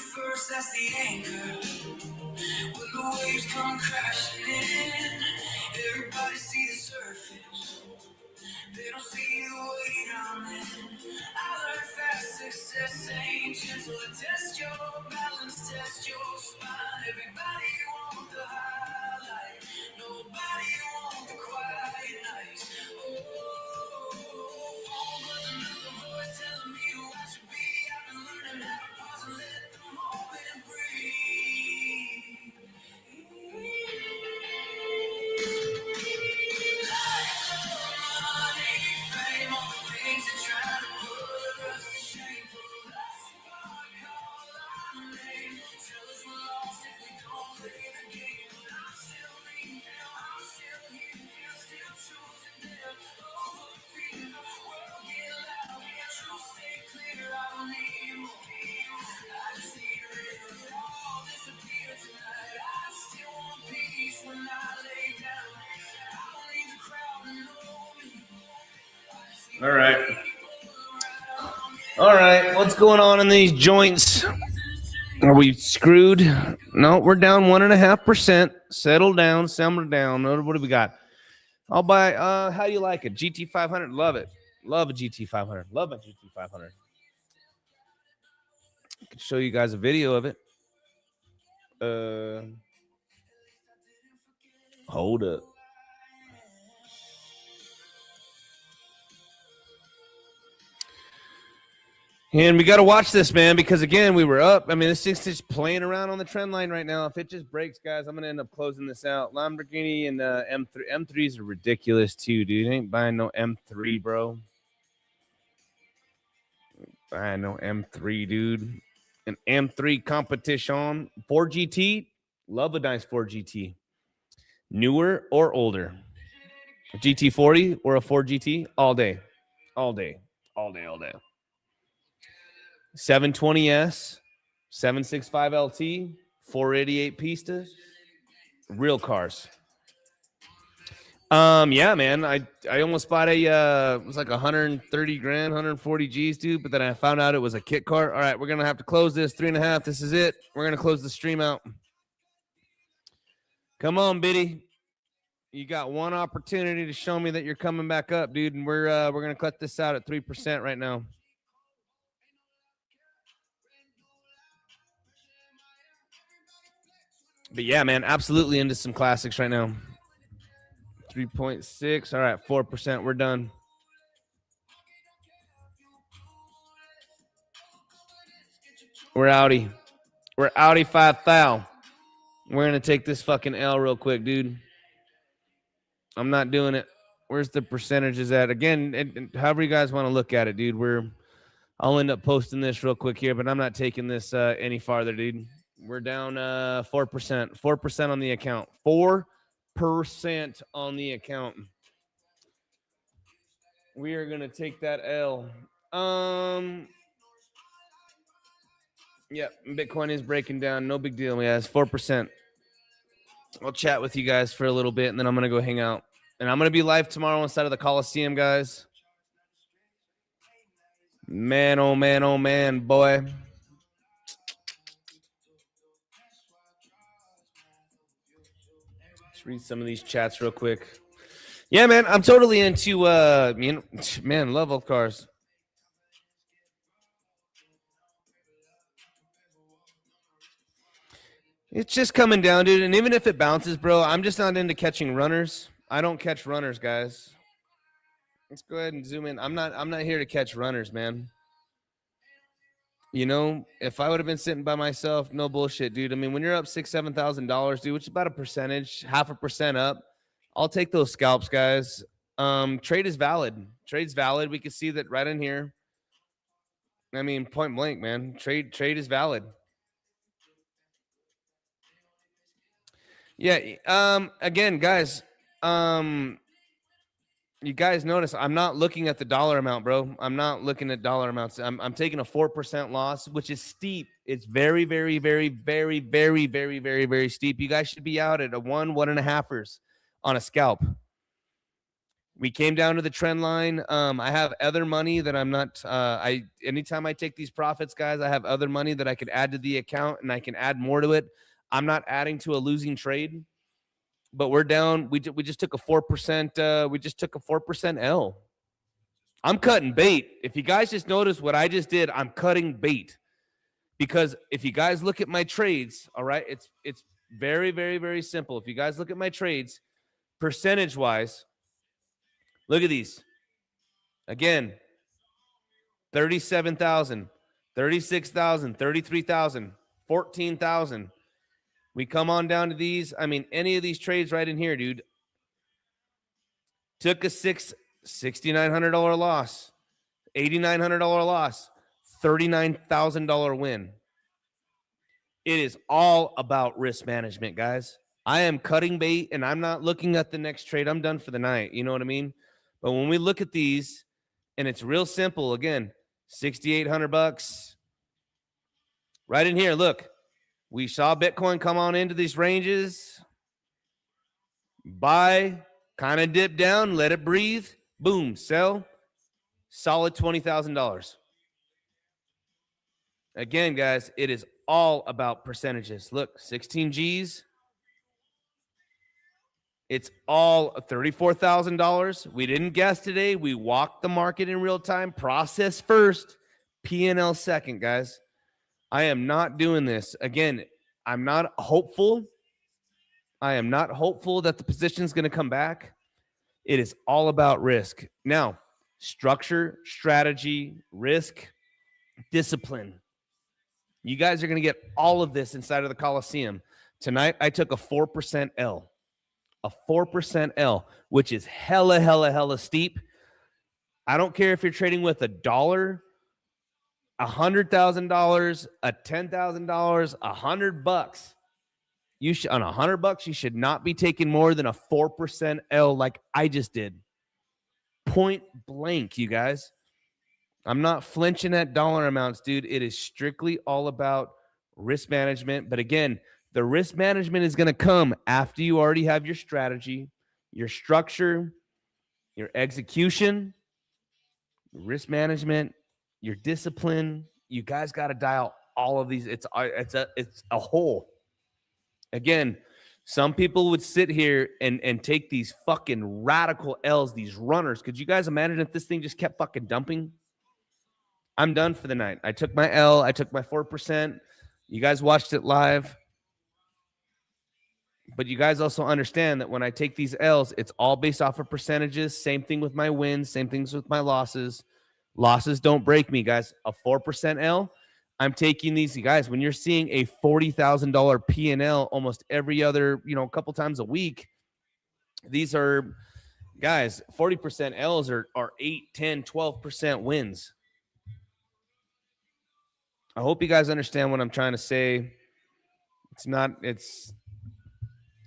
first, that's the anchor. When the waves come crashing in, everybody see the surface. They don't see the way down in. I learned fast success ain't gentle. Test your balance, test your spine. Everybody want the highlight. Nobody want the quiet nights. Oh, phone was another voice telling me who I should be. I've been learning how to pause and let the moment breathe. All right. All right. What's going on in these joints? Are we screwed? No, we're down 1.5%. Settle down, simmer down. What do we got? I'll buy. How do you like it? GT 500. Love it. Love a GT 500. Love a GT 500. I can show you guys a video of it. Hold up. And we got to watch this, man, because, again, we were up. I mean, this thing's just playing around on the trend line right now. If it just breaks, guys, I'm going to end up closing this out. Lamborghini and M3. M3s are ridiculous, too, dude. Ain't buying no M3, bro. Buying no M3, dude. An M3 competition. 4GT. Love a nice 4GT. Newer or older. A GT40 or a 4GT? All day. All day. All day, all day. 720S, 765 LT, 488 Pista, real cars. Yeah, man, I almost bought a it was like 130 grand, 140 G's, dude, but then I found out it was a kit car. All right, we're gonna have to close this 3.5. This is it. We're gonna close the stream out. Come on, Biddy. You got one opportunity to show me that you're coming back up, dude, and we're gonna cut this out at 3% right now. But yeah, man, absolutely into some classics right now. 3.6. All right, 4%. We're done. We're outie. We're outie 5,000. We're going to take this fucking L real quick, dude. I'm not doing it. Where's the percentages at? Again, however you guys want to look at it, dude. I'll end up posting this real quick here, but I'm not taking this any farther, dude. We're down 4%. 4% on the account. 4% on the account. We are going to take that L. Yep, Bitcoin is breaking down. No big deal. Yeah, it's 4%. I'll chat with you guys for a little bit, and then I'm going to go hang out. And I'm going to be live tomorrow inside of the Coliseum, guys. Man, oh, man, oh, man, boy. Let's read some of these chats real quick. Yeah, man, I'm totally into, man, love old cars. It's just coming down, dude. And even if it bounces, bro, I'm just not into catching runners. I don't catch runners, guys. Let's go ahead and zoom in. I'm not here to catch runners, man. You know, if I would have been sitting by myself, no bullshit, dude. I mean, when you're up $6,000, $7,000, dude, which is about a percentage, 0.5% up, I'll take those scalps, guys. Trade is valid. Trade's valid. We can see that right in here. I mean, point blank, man. Trade is valid. Yeah. Again, guys. You guys notice I'm not looking at the dollar amount, bro. I'm not looking at dollar amounts. I'm taking a 4% loss, which is steep. It's very, very, very, very, very, very, very, very steep. You guys should be out at a 1.5ers on a scalp. We came down to the trend line. I have other money that I'm not. Anytime I take these profits, guys, I have other money that I could add to the account, and I can add more to it. I'm not adding to a losing trade, but we're down. We just took a 4%. We just took a 4% L. I'm cutting bait. If you guys just notice what I just did, I'm cutting bait. Because if you guys look at my trades, all right, it's very, very, very simple. If you guys look at my trades, percentage-wise, look at these. Again, 37,000, 36,000, 33,000, 14,000. We come on down to these. I mean, any of these trades right in here, dude, took a $6,900 loss, $8,900 loss, $39,000 win. It is all about risk management, guys. I am cutting bait and I'm not looking at the next trade. I'm done for the night. You know what I mean? But when we look at these, and it's real simple, again, $6,800 right in here. Look, we saw Bitcoin come on into these ranges, buy, kind of dip down, let it breathe, boom, sell, solid $20,000. Again, guys, it is all about percentages. Look, 16 G's. It's all $34,000. We didn't guess today. We walked the market in real time. Process first, P&L second, guys. I am not doing this. Again, I'm not hopeful. I am not hopeful that the position is going to come back. It is all about risk. Now, structure, strategy, risk, discipline. You guys are going to get all of this inside of the Coliseum. Tonight, I took a 4% L. A 4% L, which is hella steep. I don't care if you're trading with $1, $100,000, $10,000, $100. You should, on $100, you should not be taking more than a 4% L like I just did. Point blank, you guys. I'm not flinching at dollar amounts, dude. It is strictly all about risk management. But again, the risk management is going to come after you already have your strategy, your structure, your execution, risk management, your discipline. You guys got to dial all of these. It's a whole. Again, some people would sit here and take these fucking radical L's, these runners. Could you guys imagine if this thing just kept fucking dumping? I'm done for the night. I took my L. I took my 4%. You guys watched it live. But you guys also understand that when I take these L's, it's all based off of percentages. Same thing with my wins. Same things with my losses. Losses don't break me, guys. A 4% L, I'm taking these. Guys, when you're seeing a $40,000 P&L almost every other, a couple times a week, these are, guys, 40% L's are 8, 10, 12% wins. I hope you guys understand what I'm trying to say.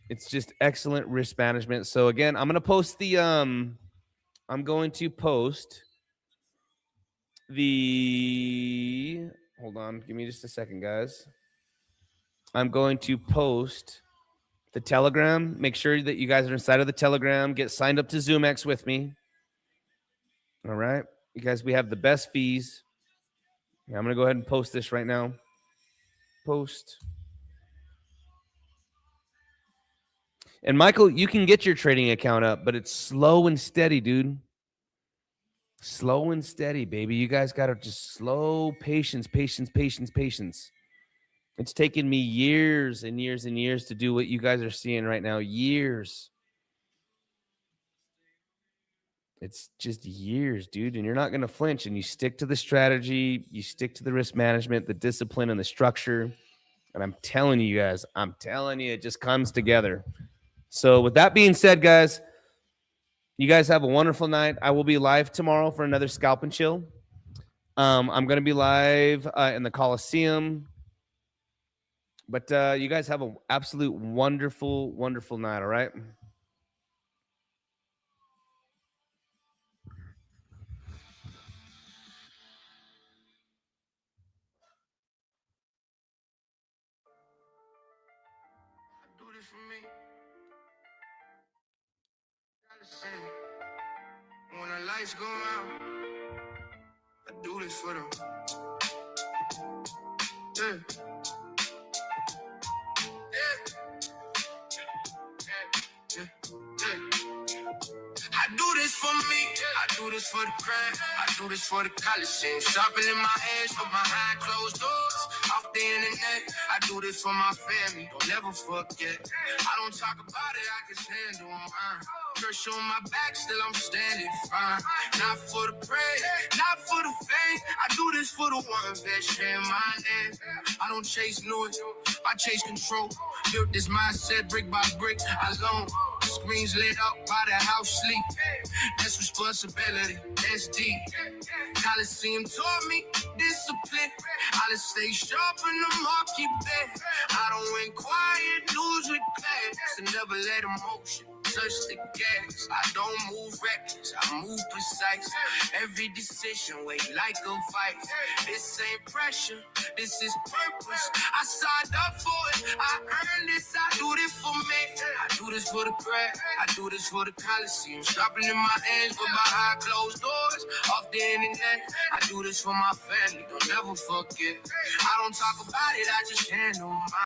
It's just excellent risk management. So again, I'm going to post the hold on, give me just a second, guys. I'm going to post the Telegram. Make sure that you guys are inside of the Telegram. Get signed up to zoomex with me. All right. You guys, we have the best fees. Yeah, I'm going to go ahead and post this right now. Post. And Michael, you can get your trading account up, but it's slow and steady, dude. Slow and steady, baby. You guys got to just slow, patience. It's taken me years and years and years to do what you guys are seeing right now. Years. It's just years, dude. And you're not going to flinch. And you stick to the strategy. You stick to the risk management, the discipline, and the structure. And I'm telling you guys, it just comes together. So with that being said, guys, you guys have a wonderful night. I will be live tomorrow for another Scalp and Chill. I'm going to be live in the Coliseum. But you guys have an absolute wonderful, wonderful night, all right? Do this for me. Gotta say. lights go out, I do this for them. Yeah. Yeah. I do this for me, I do this for the crack, I do this for the Coliseum. Shopping in my hands, but behind closed doors. Off the internet, I do this for my family, don't never forget. I don't talk about it, I can handle mine. Curse on my back, still I'm standing fine. Not for the praise, not for the fame. I do this for the ones that share my name. I don't chase noise, I chase control. Built this mindset brick by brick, alone. Screens lit up by the house sleep. That's responsibility, that's deep. Coliseum taught me discipline. I'll stay sharp in the market bet. I don't win quiet, lose with class. And never let emotion touch the gas. I don't move reckless, I move precise. Every decision weigh like a vice. This ain't pressure, this is purpose. I signed up for it, I earned this. I do this for me, I do this for the crack, I do this for the Coliseum. Shopping in my hands, but behind closed doors. Off the internet, I do this for my family, don't ever forget. I don't talk about it, I just handle mine.